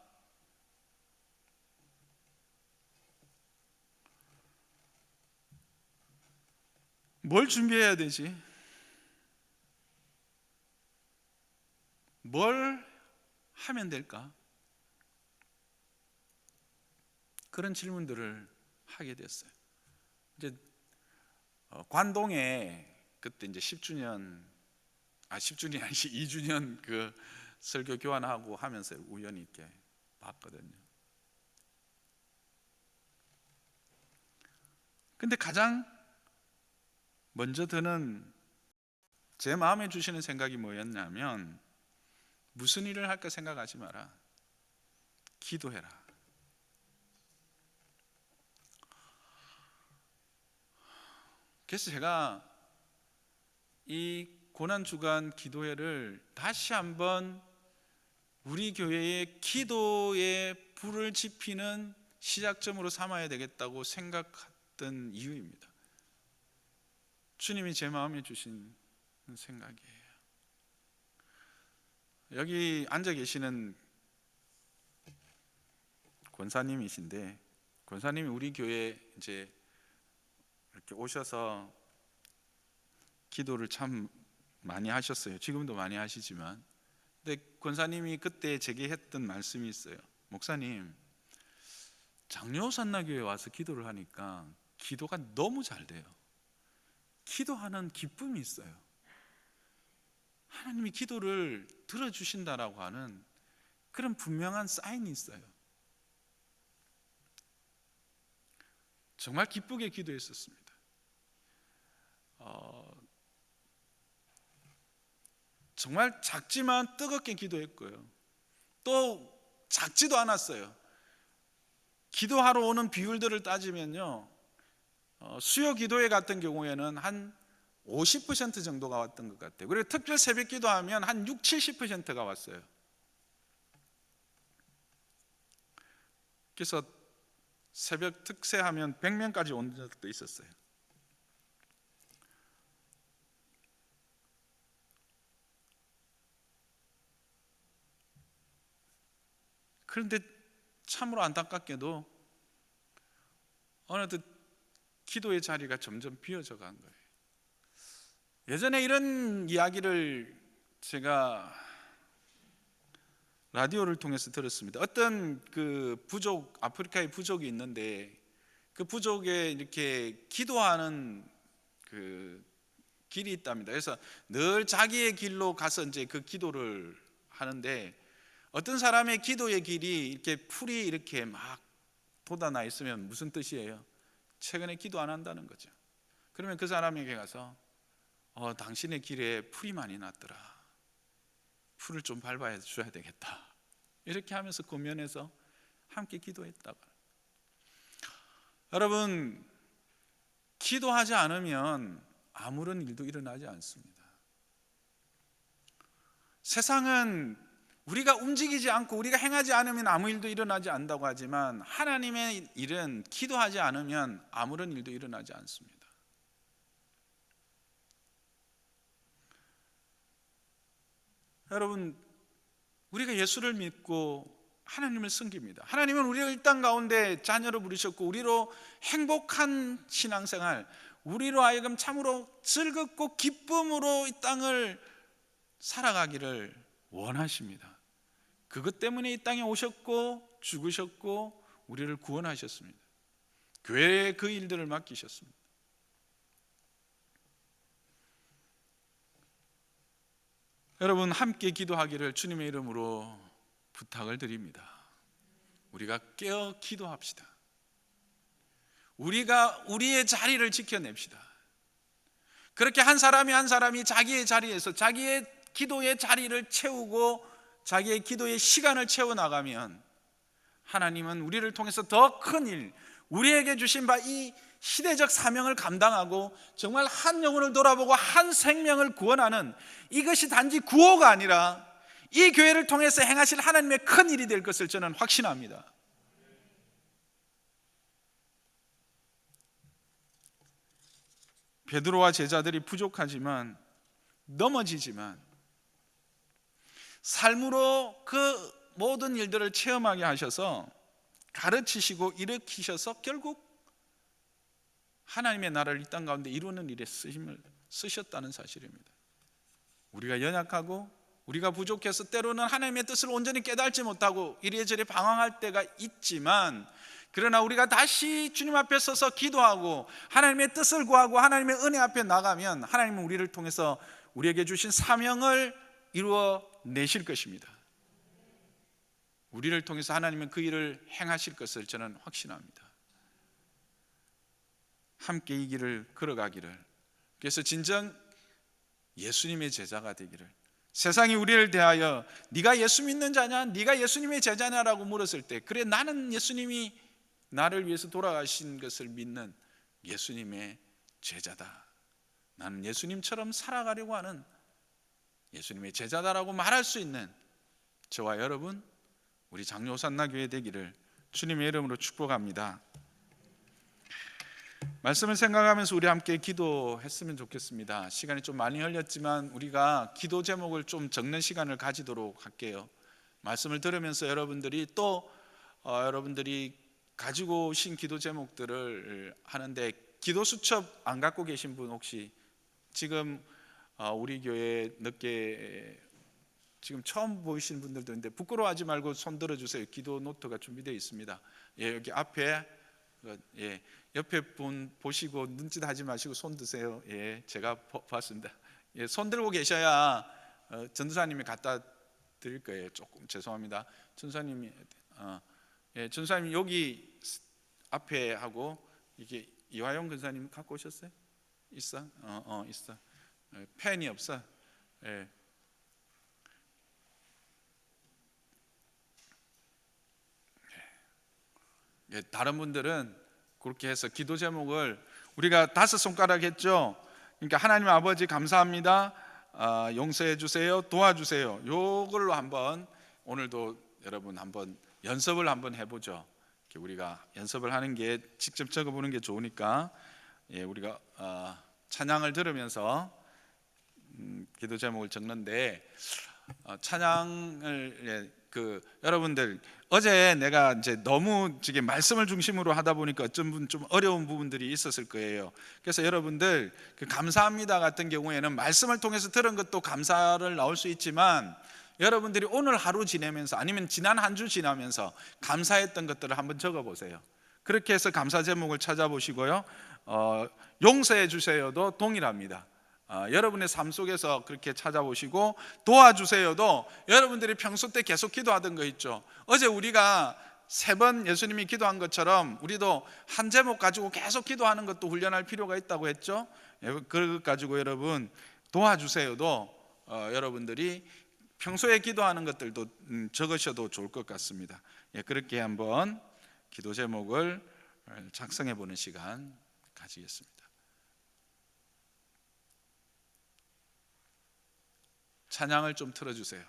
뭘 준비해야 되지? 뭘 하면 될까? 그런 질문들을 하게 됐어요. 이제 관동에 그때 이제 10주년이 아니지 2주년 그 설교 교환하고 하면서 우연히 이렇게 봤거든요. 근데 가장 먼저 드는 제 마음에 주시는 생각이 뭐였냐면, 무슨 일을 할까 생각하지 마라. 기도해라. 그래서 제가 이 고난주간 기도회를 다시 한번 우리 교회의 기도의 불을 지피는 시작점으로 삼아야 되겠다고 생각했던 이유입니다. 주님이 제 마음에 주신 생각이에요. 여기 앉아 계시는 권사님이신데, 권사님이 우리 교회 이제 이렇게 오셔서 기도를 참 많이 하셨어요. 지금도 많이 하시지만, 근데 권사님이 그때 제게 했던 말씀이 있어요. 목사님, 장로산나교회 와서 기도를 하니까 기도가 너무 잘 돼요. 기도하는 기쁨이 있어요. 하나님이 기도를 들어주신다라고 하는 그런 분명한 사인이 있어요. 정말 기쁘게 기도했었습니다. 정말 작지만 뜨겁게 기도했고요. 또 작지도 않았어요. 기도하러 오는 비율들을 따지면요, 수요 기도회 같은 경우에는 한 50% 정도가 왔던 것 같아요. 그리고 특별 새벽 기도하면 한 60-70%가 왔어요. 그래서 새벽 특세하면 100명까지 온 적도 있었어요. 그런데 참으로 안타깝게도 어느덧 기도의 자리가 점점 비어져 간 거예요. 예전에 이런 이야기를 제가 라디오를 통해서 들었습니다. 어떤 그 부족, 아프리카의 부족이 있는데 그 부족에 이렇게 기도하는 그 길이 있답니다. 그래서 늘 자기의 길로 가서 이제 그 기도를 하는데, 어떤 사람의 기도의 길이 이렇게 풀이 이렇게 막 돋아나 있으면 무슨 뜻이에요? 최근에 기도 안 한다는 거죠. 그러면 그 사람에게 가서 당신의 길에 풀이 많이 났더라. 풀을 좀 밟아 줘야 되겠다. 이렇게 하면서 고면에서 함께 기도했다고. 여러분, 기도하지 않으면 아무런 일도 일어나지 않습니다. 세상은 우리가 움직이지 않고 우리가 행하지 않으면 아무 일도 일어나지 않는다고 하지만, 하나님의 일은 기도하지 않으면 아무런 일도 일어나지 않습니다. 여러분, 우리가 예수를 믿고 하나님을 섬깁니다. 하나님은 우리를 이 땅 가운데 자녀로 부르셨고 우리로 행복한 신앙생활, 우리로 하여금 참으로 즐겁고 기쁨으로 이 땅을 살아가기를 원하십니다. 그것 때문에 이 땅에 오셨고 죽으셨고 우리를 구원하셨습니다. 교회에 그 일들을 맡기셨습니다. 여러분, 함께 기도하기를 주님의 이름으로 부탁을 드립니다. 우리가 깨어 기도합시다. 우리가 우리의 자리를 지켜냅시다. 그렇게 한 사람이 자기의 자리에서 자기의 기도의 자리를 채우고 자기의 기도의 시간을 채워나가면, 하나님은 우리를 통해서 더 큰 일, 우리에게 주신 바 이 시대적 사명을 감당하고 정말 한 영혼을 돌아보고 한 생명을 구원하는, 이것이 단지 구호가 아니라 이 교회를 통해서 행하실 하나님의 큰 일이 될 것을 저는 확신합니다. 베드로와 제자들이 부족하지만, 넘어지지만 삶으로 그 모든 일들을 체험하게 하셔서 가르치시고 일으키셔서 결국 하나님의 나라를 이 땅 가운데 이루는 일에 쓰심을 쓰셨다는 사실입니다. 우리가 연약하고 우리가 부족해서 때로는 하나님의 뜻을 온전히 깨달지 못하고 이래저래 방황할 때가 있지만, 그러나 우리가 다시 주님 앞에 서서 기도하고 하나님의 뜻을 구하고 하나님의 은혜 앞에 나가면, 하나님은 우리를 통해서 우리에게 주신 사명을 이루어 내실 것입니다. 우리를 통해서 하나님은 그 일을 행하실 것을 저는 확신합니다. 함께 이 길을 걸어가기를, 그래서 진정 예수님의 제자가 되기를, 세상이 우리를 대하여 네가 예수 믿는 자냐, 네가 예수님의 제자냐라고 물었을 때, 그래 나는 예수님이 나를 위해서 돌아가신 것을 믿는 예수님의 제자다, 나는 예수님처럼 살아가려고 하는 예수님의 제자다라고 말할 수 있는 저와 여러분, 우리 장로산나교회 되기를 주님의 이름으로 축복합니다. 말씀을 생각하면서 우리 함께 기도했으면 좋겠습니다. 시간이 좀 많이 흘렸지만 우리가 기도 제목을 좀 적는 시간을 가지도록 할게요. 말씀을 들으면서 여러분들이 또 여러분들이 가지고 오신 기도 제목들을 하는데 기도 수첩 안 갖고 계신 분 혹시 지금 우리 교회 늦게 지금 처음 보이시는 분들도 있는데 부끄러워하지 말고 손 들어주세요. 기도 노트가 준비되어 있습니다. 예, 여기 앞에 예, 옆에 분 보시고 눈짓하지 마시고 손 드세요. 예, 제가 봤습니다. 예, 손 들고 계셔야 전도사님이 갖다 드릴 거예요. 조금 죄송합니다. 전도사님이 예, 전도사님 여기 앞에 하고 이게 이화영 근사님 갖고 오셨어요? 있어? 있어. 펜이 없어. 예. 예, 다른 분들은 그렇게 해서 기도 제목을 우리가 5손가락 했죠. 그러니까 하나님 아버지 감사합니다. 용서해 주세요. 도와주세요. 요걸로 한번 오늘도 여러분 한번 연습을 한번 해보죠. 우리가 연습을 하는 게 직접 적어보는 게 좋으니까 예, 우리가 찬양을 들으면서 기도 제목을 적는데 찬양을 여러분들 어제 내가 이제 너무 지금 말씀을 중심으로 하다 보니까 어떤 분 좀 어려운 부분들이 있었을 거예요. 그래서 여러분들 감사합니다 같은 경우에는 말씀을 통해서 들은 것도 감사를 나올 수 있지만 여러분들이 오늘 하루 지내면서 아니면 지난 한 주 지나면서 감사했던 것들을 한번 적어보세요. 그렇게 해서 감사 제목을 찾아보시고요. 용서해 주세요도 동일합니다. 여러분의 삶 속에서 그렇게 찾아보시고 도와주세요도 여러분들이 평소 때 계속 기도하던 거 있죠. 어제 우리가 3번 예수님이 기도한 것처럼 우리도 한 제목 가지고 계속 기도하는 것도 훈련할 필요가 있다고 했죠. 그것 가지고 여러분 도와주세요도 여러분들이 평소에 기도하는 것들도 적으셔도 좋을 것 같습니다. 그렇게 한번 기도 제목을 작성해 보는 시간 가지겠습니다. 찬양을 좀 틀어주세요.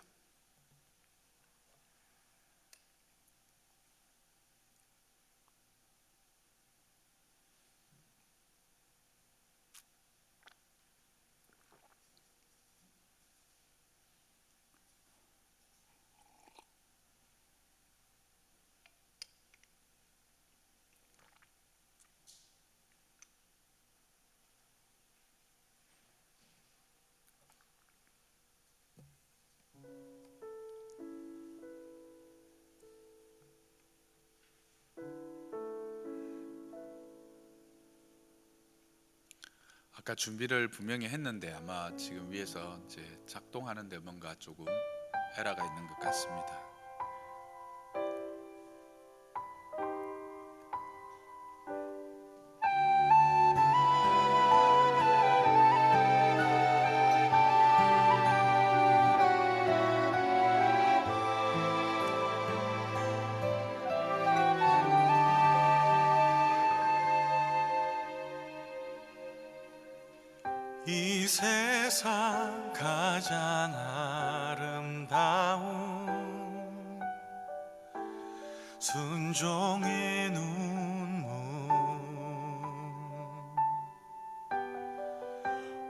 아까 준비를 분명히 했는데 아마 지금 위에서 이제 작동하는데 뭔가 조금 에러가 있는 것 같습니다. 이 세상 가장 아름다운 순종의 눈물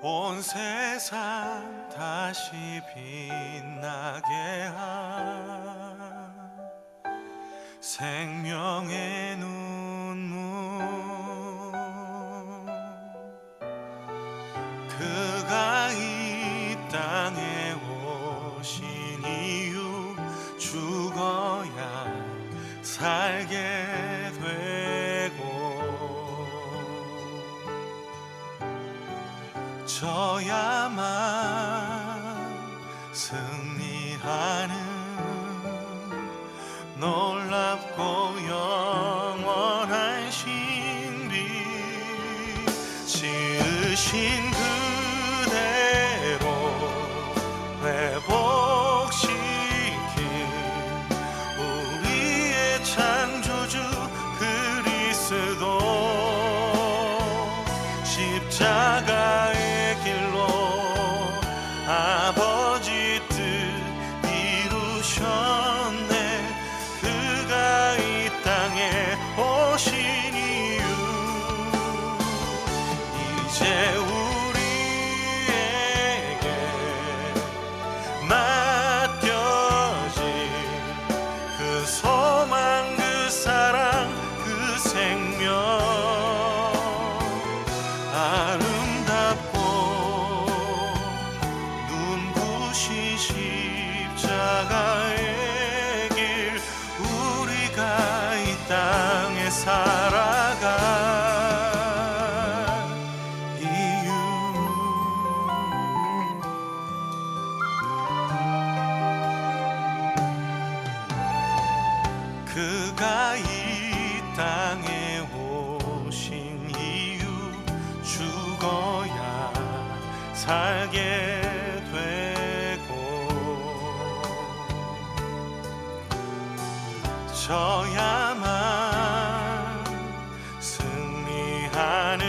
온 세상 다시 빛나게 한 생명의 눈물 그가 이 땅에 오신 이유 죽어야 살게 되고 져야만 승리하는 놀랍고 영원한 신비 지으신 그대로 회복시킨 우리의 창조주 그리스도 십자가의 길로 아버지 뜻 이루셨네 그가 이 땅에 오신 이유 이제 우리 그가 이 땅에 오신 이유 죽어야 살게 되고 져야만 승리하는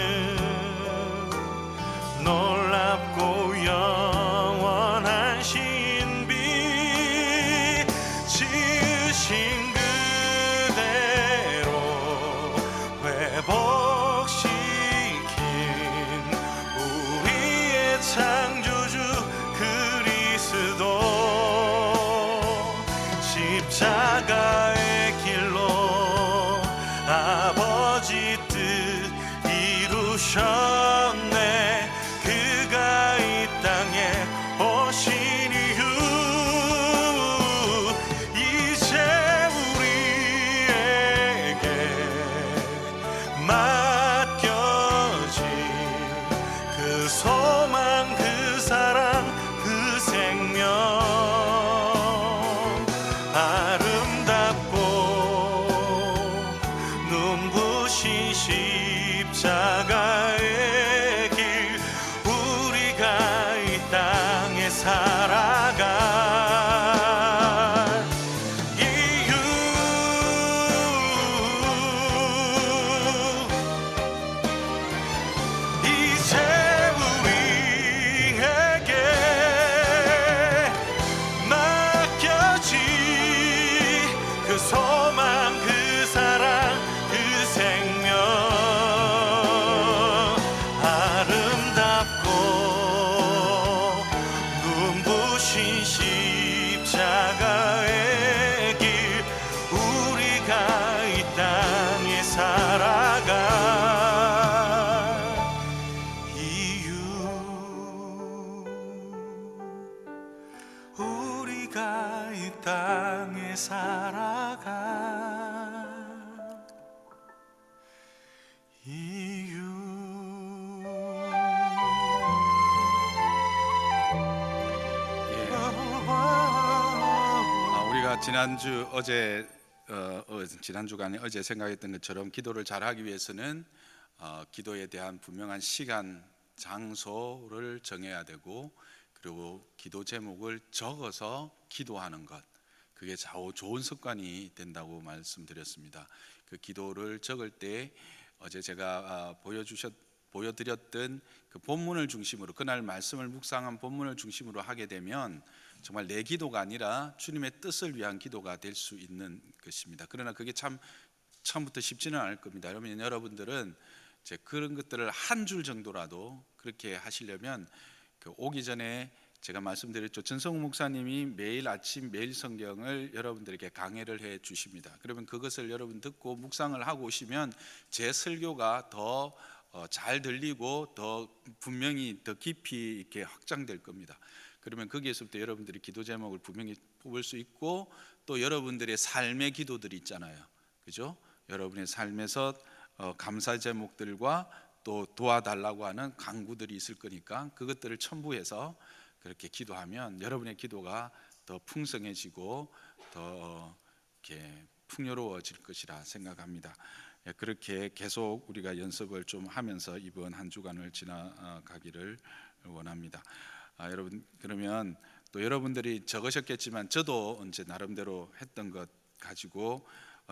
놀랍고 영원한 신비 지으신 그대로 회복시킨 우리의 창조주 그리스도 십자가의 길로 아버지 뜻 이루셨네. 그가 이 땅에 오신 이유 이제 우리에게 맡겨진 그 소망 그 사랑 그 생명 아름답고 눈부신 십자가의 길 우리가 이 땅에 살아갈 이유 이제 우리에게 맡겨진 그 소망 그 사랑 그 생명 아름답고 눈부신 십자가의 길 우리가 이 땅에 살아갈 이유 우리가 이 땅에 살아갈 이유 우리가 지난주 지난주가 아닌 어제 생각했던 것처럼 기도를 잘하기 위해서는 기도에 대한 분명한 시간, 장소를 정해야 되고 그리고 기도 제목을 적어서 기도하는 것 그게 좌우 좋은 습관이 된다고 말씀드렸습니다. 그 기도를 적을 때 어제 제가 보여드렸던 그 본문을 중심으로 그날 말씀을 묵상한 본문을 중심으로 하게 되면 정말 내 기도가 아니라 주님의 뜻을 위한 기도가 될 수 있는 것입니다. 그러나 그게 참 처음부터 쉽지는 않을 겁니다. 여러분들은 이제 그런 것들을 한 줄 정도라도 그렇게 하시려면 그 오기 전에 제가 말씀드렸죠. 전성우 목사님이 매일 아침 매일 성경을 여러분들에게 강해를 해 주십니다. 그러면 그것을 여러분 듣고 묵상을 하고 오시면 제 설교가 더 잘 들리고 더 분명히 더 깊이 이렇게 확장될 겁니다. 그러면 거기에서부터 여러분들이 기도 제목을 분명히 뽑을 수 있고 또 여러분들의 삶의 기도들이 있잖아요. 그죠? 여러분의 삶에서 감사 제목들과 또 도와달라고 하는 간구들이 있을 거니까 그것들을 첨부해서 그렇게 기도하면 여러분의 기도가 더 풍성해지고 더 이렇게 풍요로워질 것이라 생각합니다. 그렇게 계속 우리가 연습을 좀 하면서 이번 한 주간을 지나가기를 원합니다. 여러분 그러면 또 여러분들이 적으셨겠지만 저도 이제 나름대로 했던 것 가지고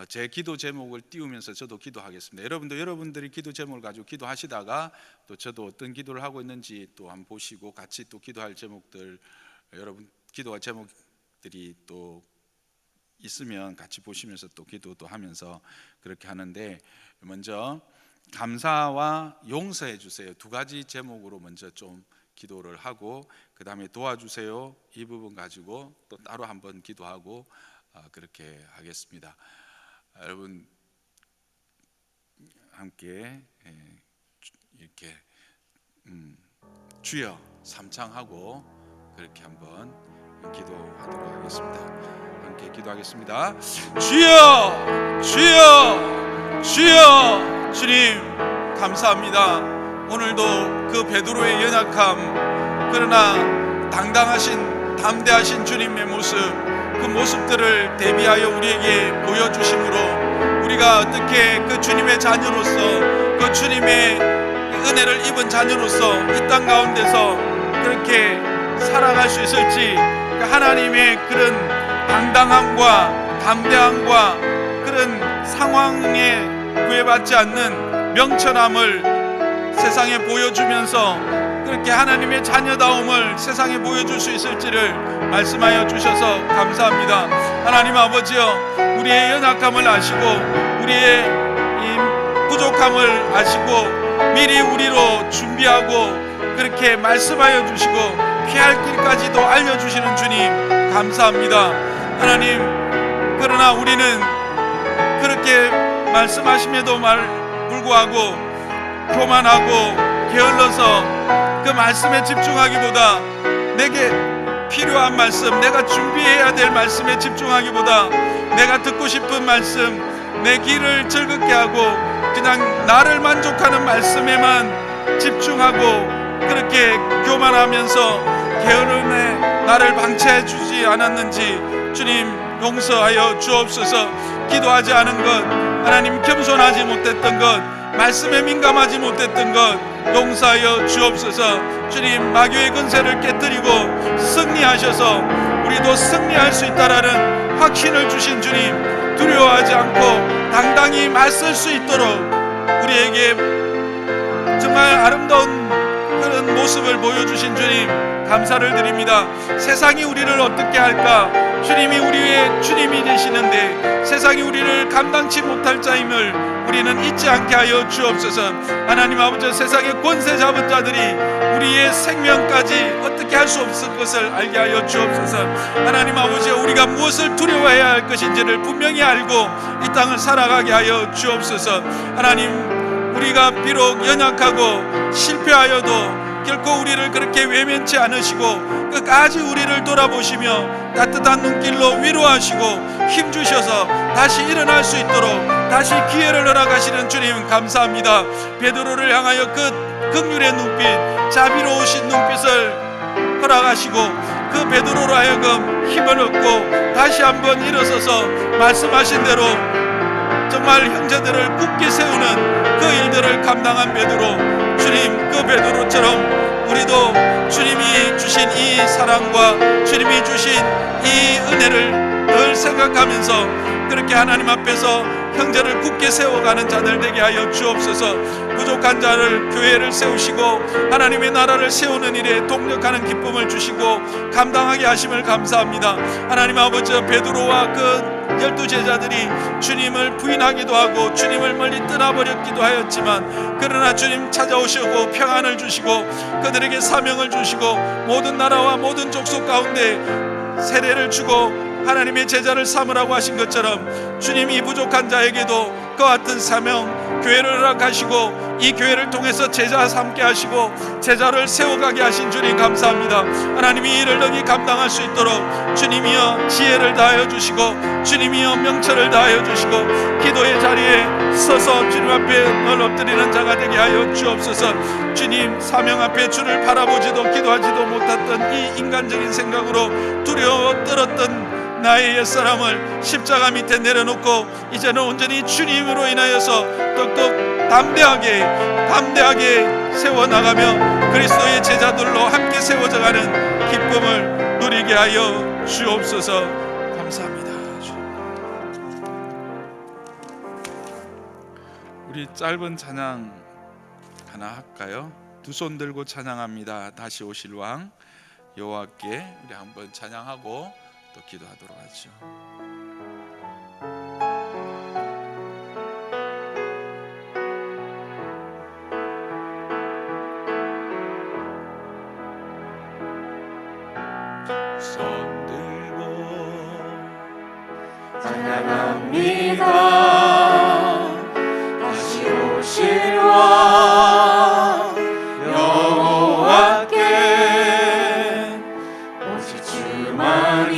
제 기도 제목을 띄우면서 저도 기도하겠습니다. 여러분도 여러분들이 기도 제목을 가지고 기도하시다가 또 저도 어떤 기도를 하고 있는지 또 한번 보시고 같이 또 기도할 제목들 여러분 기도할 제목들이 또 있으면 같이 보시면서 또 기도도 하면서 그렇게 하는데 먼저 감사와 용서해 주세요. 두 가지 제목으로 먼저 좀 기도를 하고 그 다음에 도와주세요 이 부분 가지고 또 따로 한번 기도하고 그렇게 하겠습니다. 여러분 함께 이렇게 주여 삼창하고 그렇게 한번 기도하도록 하겠습니다. 함께 기도하겠습니다. 주여 주여 주여 주님 감사합니다. 오늘도 그 베드로의 연약함 그러나 당당하신 담대하신 주님의 모습 그 모습들을 대비하여 우리에게 보여주심으로 우리가 어떻게 그 주님의 자녀로서, 그 주님의 은혜를 입은 자녀로서 이 땅 가운데서 그렇게 살아갈 수 있을지, 그 하나님의 그런 당당함과 담대함과 그런 상황에 구애받지 않는 명철함을 세상에 보여주면서 그렇게 하나님의 자녀다움을 세상에 보여줄 수 있을지를 말씀하여 주셔서 감사합니다. 하나님 아버지여, 우리의 연약함을 아시고 우리의 이 부족함을 아시고 미리 우리로 준비하고 그렇게 말씀하여 주시고 피할 길까지도 알려주시는 주님 감사합니다. 하나님, 그러나 우리는 그렇게 말씀하심에도 불구하고 교만하고 게을러서 그 말씀에 집중하기보다 내게 필요한 말씀, 내가 준비해야 될 말씀에 집중하기보다 내가 듣고 싶은 말씀, 내 귀를 즐겁게 하고 그냥 나를 만족하는 말씀에만 집중하고 그렇게 교만하면서 게으름에 나를 방치해 주지 않았는지 주님 용서하여 주옵소서. 기도하지 않은 것, 하나님 겸손하지 못했던 것, 말씀에 민감하지 못했던 것 용서하여 주옵소서. 주님, 마귀의 근세를 깨뜨리고 승리하셔서 우리도 승리할 수 있다라는 확신을 주신 주님, 두려워하지 않고 당당히 맞설 수 있도록 우리에게 정말 아름다운 그런 모습을 보여주신 주님 감사를 드립니다. 세상이 우리를 어떻게 할까? 주님이 우리의 주님이 되시는데 세상이 우리를 감당치 못할 자임을 우리는 잊지 않게 하여 주옵소서. 하나님 아버지, 세상의 권세 잡은 자들이 우리의 생명까지 어떻게 할 수 없을 것을 알게 하여 주옵소서. 하나님 아버지, 우리가 무엇을 두려워해야 할 것인지를 분명히 알고 이 땅을 살아가게 하여 주옵소서. 하나님, 우리가 비록 연약하고 실패하여도 결코 우리를 그렇게 외면치 않으시고 끝까지 우리를 돌아보시며 따뜻한 눈길로 위로하시고 힘주셔서 다시 일어날 수 있도록 다시 기회를 허락하시는 주님 감사합니다. 베드로를 향하여 그 긍휼의 눈빛, 자비로우신 눈빛을 허락하시고 그 베드로로 하여금 힘을 얻고 다시 한번 일어서서 말씀하신 대로 정말 형제들을 굳게 세우는 그 일들을 감당한 베드로, 주님, 그 베드로처럼 우리도 주님이 주신 이 사랑과 주님이 주신 이 은혜를 늘 생각하면서 그렇게 하나님 앞에서 형제를 굳게 세워가는 자들 되게 하여 주옵소서. 부족한 자를, 교회를 세우시고 하나님의 나라를 세우는 일에 동력하는 기쁨을 주시고 감당하게 하심을 감사합니다. 하나님 아버지, 베드로와 그 12 제자들이 주님을 부인하기도 하고 주님을 멀리 떠나버렸기도 하였지만 그러나 주님 찾아오시고 평안을 주시고 그들에게 사명을 주시고 모든 나라와 모든 족속 가운데 세례를 주고 하나님의 제자를 삼으라고 하신 것처럼 주님이 부족한 자에게도 그와 같은 사명, 교회를 허락하시고 이 교회를 통해서 제자 삼게 하시고 제자를 세워가게 하신 주님 감사합니다. 하나님이 이를 능히 감당할 수 있도록 주님이여 지혜를 다하여 주시고 주님이여 명철을 다하여 주시고 기도의 자리에 서서 주님 앞에 늘 엎드리는 자가 되게 하여 주옵소서. 주님, 사명 앞에 주를 바라보지도 기도하지도 못했던 이 인간적인 생각으로 두려워 떨었던 나의 옛사람을 십자가 밑에 내려놓고 이제는 온전히 주님으로 인하여서 더욱 담대하게 세워나가며 그리스도의 제자들로 함께 세워져가는 기쁨을 누리게 하여 주옵소서. 감사합니다. 우리 짧은 찬양 하나 할까요? 두 손 들고 찬양합니다. 다시 오실 왕 여호와께 우리 한번 찬양하고 또 기도하도록 하죠. 손 들고 찬양합니다. 다시 오실 왕 여호와께 오직 주만이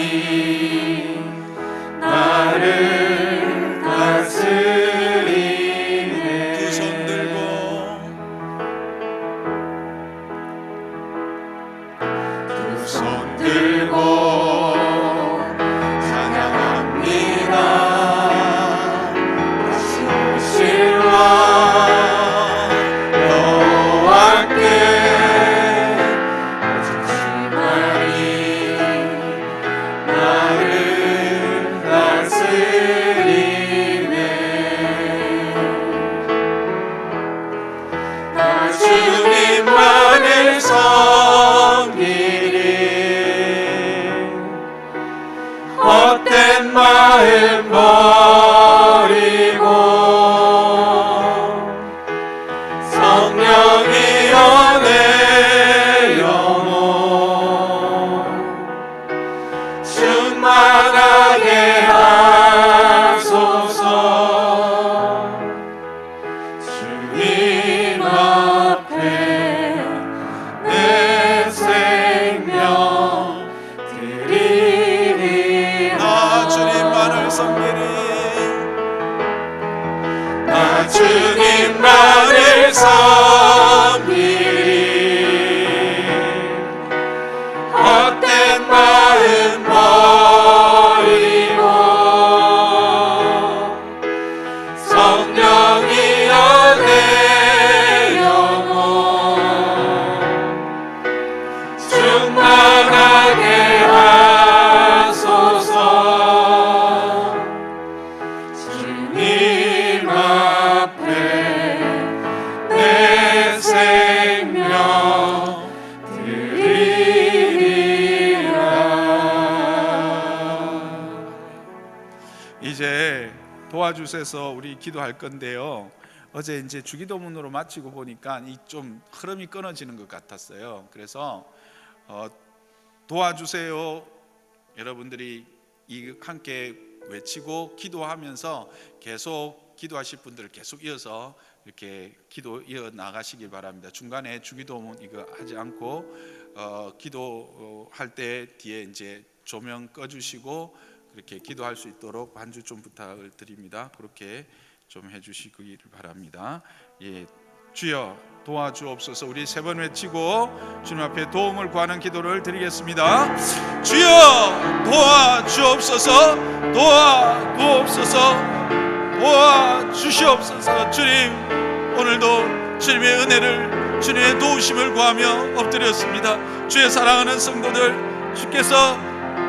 주님만을 섬기리. 헛된 마음 버리고 성령이여 내 영혼 충만하게 하소서. 주님 앞에 내 생명 드리리라. 이제 도와주셔서 우리 기도할 건데요. 어제 이제 주기도문으로 마치고 보니까 이 좀 흐름이 끊어지는 것 같았어요. 그래서 도와주세요. 여러분들이 이 함께 외치고 기도하면서 계속 기도하실 분들을 계속 이어서 이렇게 기도 이어 나가시길 바랍니다. 중간에 주기도문 이거 하지 않고 기도할 때 뒤에 이제 조명 꺼주시고 그렇게 기도할 수 있도록 반주 좀 부탁을 드립니다. 그렇게 좀 해주시길 바랍니다. 예, 주여 도와주옵소서. 우리 세 번 외치고 주님 앞에 도움을 구하는 기도를 드리겠습니다. 주여 도와주옵소서. 도와주옵소서. 도와주시옵소서. 주님, 오늘도 주님의 은혜를, 주님의 도우심을 구하며 엎드렸습니다. 주의 사랑하는 성도들, 주께서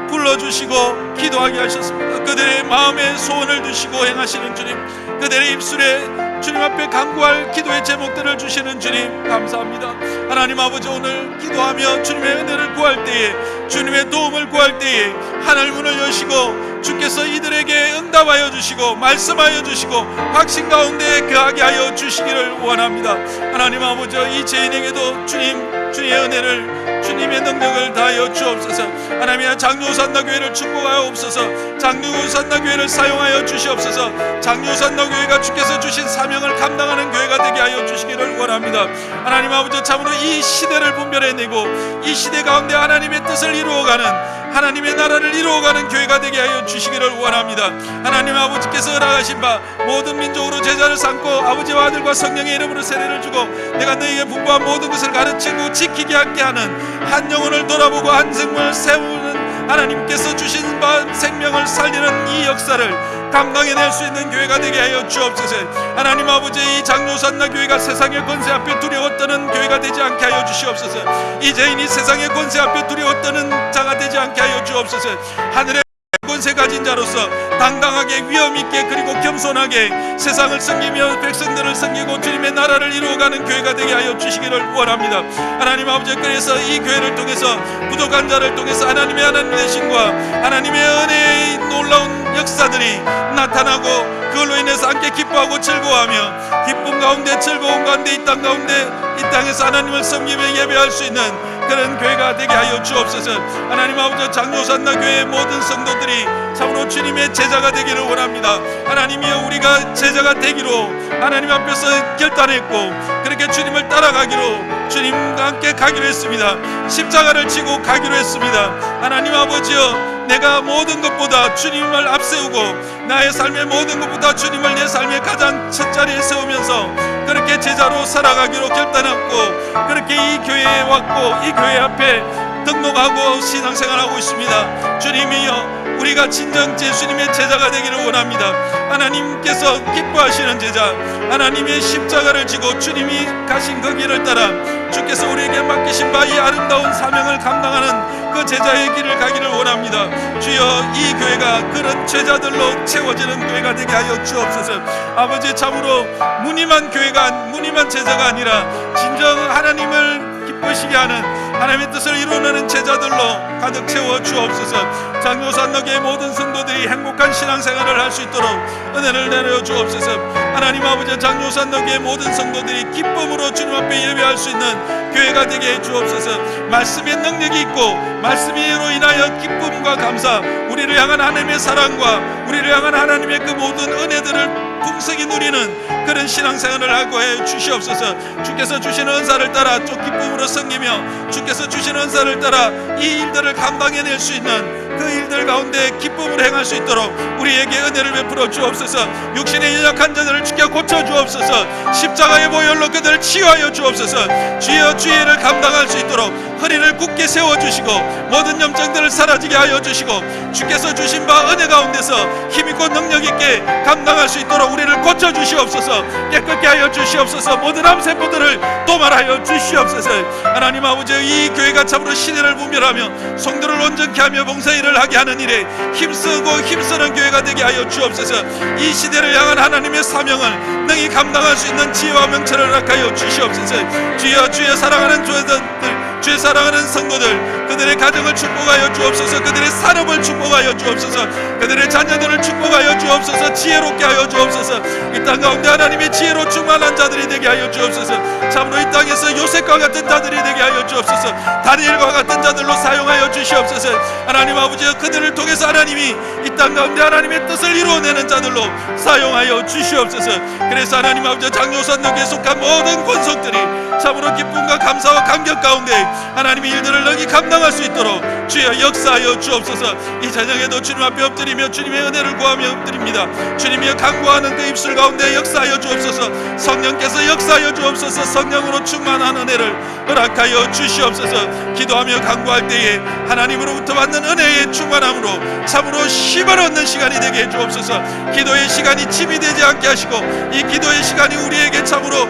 불러주시고 기도하게 하셨습니다. 그들의 마음에 소원을 두시고 행하시는 주님, 그들의 입술에 주님 앞에 간구할 기도의 제목들을 주시는 주님 감사합니다. 하나님 아버지, 오늘 기도하며 주님의 은혜를 구할 때에, 주님의 도움을 구할 때에 하늘 문을 여시고 주께서 이들에게 응답하여 주시고 말씀하여 주시고 확신 가운데 거하게 하여 주시기를 원합니다. 하나님 아버지, 이 죄인에게도 주님의 은혜를, 주님의 능력을 다하여 주옵소서. 하나님의 장로산나교회를 축복하옵소서. 장로산나교회를 사용하여 주시옵소서. 장로산나교회가 주께서 주신 사명을 감당하는 교회가 되게 하여 주시기를 원합니다. 하나님 아버지, 참으로 이 시대를 분별해내고 이 시대 가운데 하나님의 뜻을 이루어가는, 하나님의 나라를 이루어가는 교회가 되게 하여 주시기를 원합니다. 하나님 아버지께서 허락하신 바 모든 민족으로 제자를 삼고 아버지와 아들과 성령의 이름으로 세례를 주고 내가 너희에게 분부한 모든 것을 가르치고 지키게 하게 하는, 한 영혼을 돌아보고 한 생명을 세우는 하나님께서 주신 바 생명을 살리는 이 역사를 감당해낼 수 있는 교회가 되게 하여 주옵소서. 하나님 아버지, 이 장로산나 교회가 세상의 권세 앞에 두려워 떠는 교회가 되지 않게 하여 주시옵소서. 이 죄인이 세상의 권세 앞에 두려워 떠는 자가 되지 않게 하여 주옵소서. 하늘의 권세 가진 자로서 당당하게, 위엄 있게, 그리고 겸손하게 세상을 섬기며 백성들을 섬기고 주님의 나라를 이루어가는 교회가 되게 하여 주시기를 원합니다. 하나님 아버지, 그래서 이 교회를 통해서 부족한 자를 통해서 하나님의 되심과 하나님의 은혜의 놀라운 역사들이 나타나고 그걸로 인해서 함께 기뻐하고 즐거워하며 기쁨 가운데, 즐거움 가운데, 이 땅 가운데, 이 땅에서 하나님을 섬기며 예배할 수 있는 그런 교회가 되게 하여 주옵소서. 하나님 아버지, 장로산나 교회의 모든 성도들이 참으로 주님의 제자가 되기를 원합니다. 하나님이여, 우리가 제자가 되기로 하나님 앞에서 결단했고 그렇게 주님을 따라가기로, 주님과 함께 가기로 했습니다. 십자가를 지고 가기로 했습니다. 하나님 아버지여, 내가 모든 것보다 주님을 앞세우고 나의 삶의 모든 것보다 주님을 내 삶의 가장 첫 자리에 세우면서 그렇게 제자로 살아가기로 결단했고 그렇게 이 교회에 왔고 이 교회 앞에 등록하고 신앙생활하고 있습니다. 주님이여, 우리가 진정 예수님의 제자가 되기를 원합니다. 하나님께서 기뻐하시는 제자, 하나님의 십자가를 지고 주님이 가신 그 길을 따라 주께서 우리에게 맡기신 바 이 아름다운 사명을 감당하는 그 제자의 길을 가기를 원합니다. 주여, 이 교회가 그런 제자들로 채워지는 교회가 되게 하여 주옵소서. 아버지, 참으로 무늬만 교회가, 무늬만 제자가 아니라 진정 하나님을 기쁘시게 하는, 하나님의 뜻을 이루는 제자들로 가득 채워 주옵소서. 장로산너교의 모든 성도들이 행복한 신앙생활을 할 수 있도록 은혜를 내려 주옵소서. 하나님 아버지, 장로산너교의 모든 성도들이 기쁨으로 주님 앞에 예배할 수 있는 교회가 되게 해 주옵소서. 말씀의 능력이 있고 말씀으로 인하여 기쁨과 감사, 우리를 향한 하나님의 사랑과 우리를 향한 하나님의 그 모든 은혜들을 풍성히 누리는 그런 신앙생활을 하고 해 주시옵소서. 주께서 주시는 은사를 따라 또 기쁨으로 섬기며 주께서 주시는 은사를 따라 이 일들을 감당해낼 수 있는 그 일들 가운데 기쁨을 행할 수 있도록 우리에게 은혜를 베풀어 주옵소서. 육신의 연약한 자들을 주께 고쳐 주옵소서. 십자가의 보혈로 그들을 치유하여 주옵소서. 주여 주의를 감당할 수 있도록 허리를 굳게 세워주시고 모든 염증들을 사라지게 하여 주시고 주께서 주신 바 은혜 가운데서 힘있고 능력있게 감당할 수 있도록 우리를 고쳐 주시옵소서. 깨끗게 하여 주시옵소서. 모든 암세포들을 도말하여 주시옵소서. 하나님 아버지, 이 교회가 참으로 시대를 분별하며 성도를 온전케 하며 봉사일을 하게 하는 일에 힘쓰고 힘쓰는 교회가 되게 하여 주옵소서. 이 시대를 향한 하나님의 사명을 능히 감당할 수 있는 지혜와 명철을 허락하여 주시옵소서. 주여 주여 사랑하는 조회자들, 주의 사랑하는 성도들, 그들의 가정을 축복하여 주옵소서. 그들의 산업을 축복하여 주옵소서. 그들의 자녀들을 축복하여 주옵소서. 지혜롭게 하여 주옵소서. 이 땅 가운데 하나님의 지혜로 충만한 자들이 되게 하여 주옵소서. 참으로 이 땅에서 요셉과 같은 자들이 되게 하여 주옵소서. 다니엘과 같은 자들로 사용하여 주시옵소서. 하나님 아버지, 그들을 통해서 하나님이 이 땅 가운데 하나님의 뜻을 이루어내는 자들로 사용하여 주시옵소서. 그래서 하나님 아버지, 장로선역에 속한 모든 권속들이 참으로 기쁨과 감사와 감격 가운데 하나님의 일들을 능히 감당할 수 있도록 주여 역사하여 주옵소서. 이 저녁에도 주님 앞에 엎드리며 주님의 은혜를 구하며 엎드립니다. 주님이 간구하는 그 입술 가운데 역사하여 주옵소서. 성령께서 역사하여 주옵소서. 성령으로 충만한 은혜를 허락하여 주시옵소서. 기도하며 간구할 때에 하나님으로부터 받는 은혜의 충만함으로 참으로 힘을 얻는 시간이 되게 해 주옵소서. 기도의 시간이 짐이 되지 않게 하시고 이 기도의 시간이 우리에게 참으로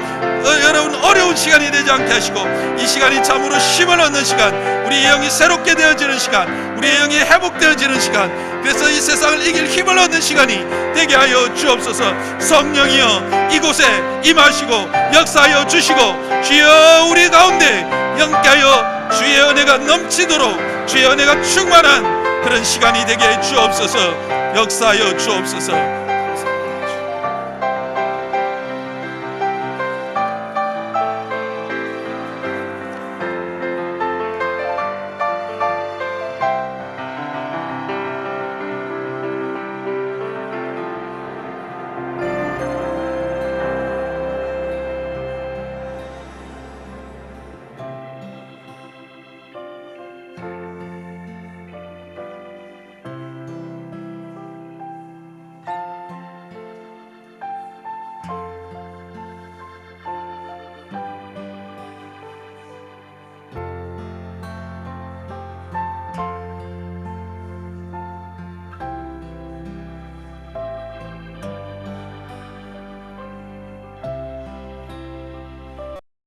여러분 어려운 시간이 되지 않게 하시고 이 시간이 참으로 힘을 얻는 시간, 우리의 영이 새롭게 되어지는 시간, 우리의 영이 회복되어지는 시간, 그래서 이 세상을 이길 힘을 얻는 시간이 되게 하여 주옵소서. 성령이여 이곳에 임하시고 역사하여 주시고 주여 우리 가운데 영께하여 주의 은혜가 넘치도록 주의 은혜가 충만한 그런 시간이 되게 해 주옵소서. 역사하여 주옵소서.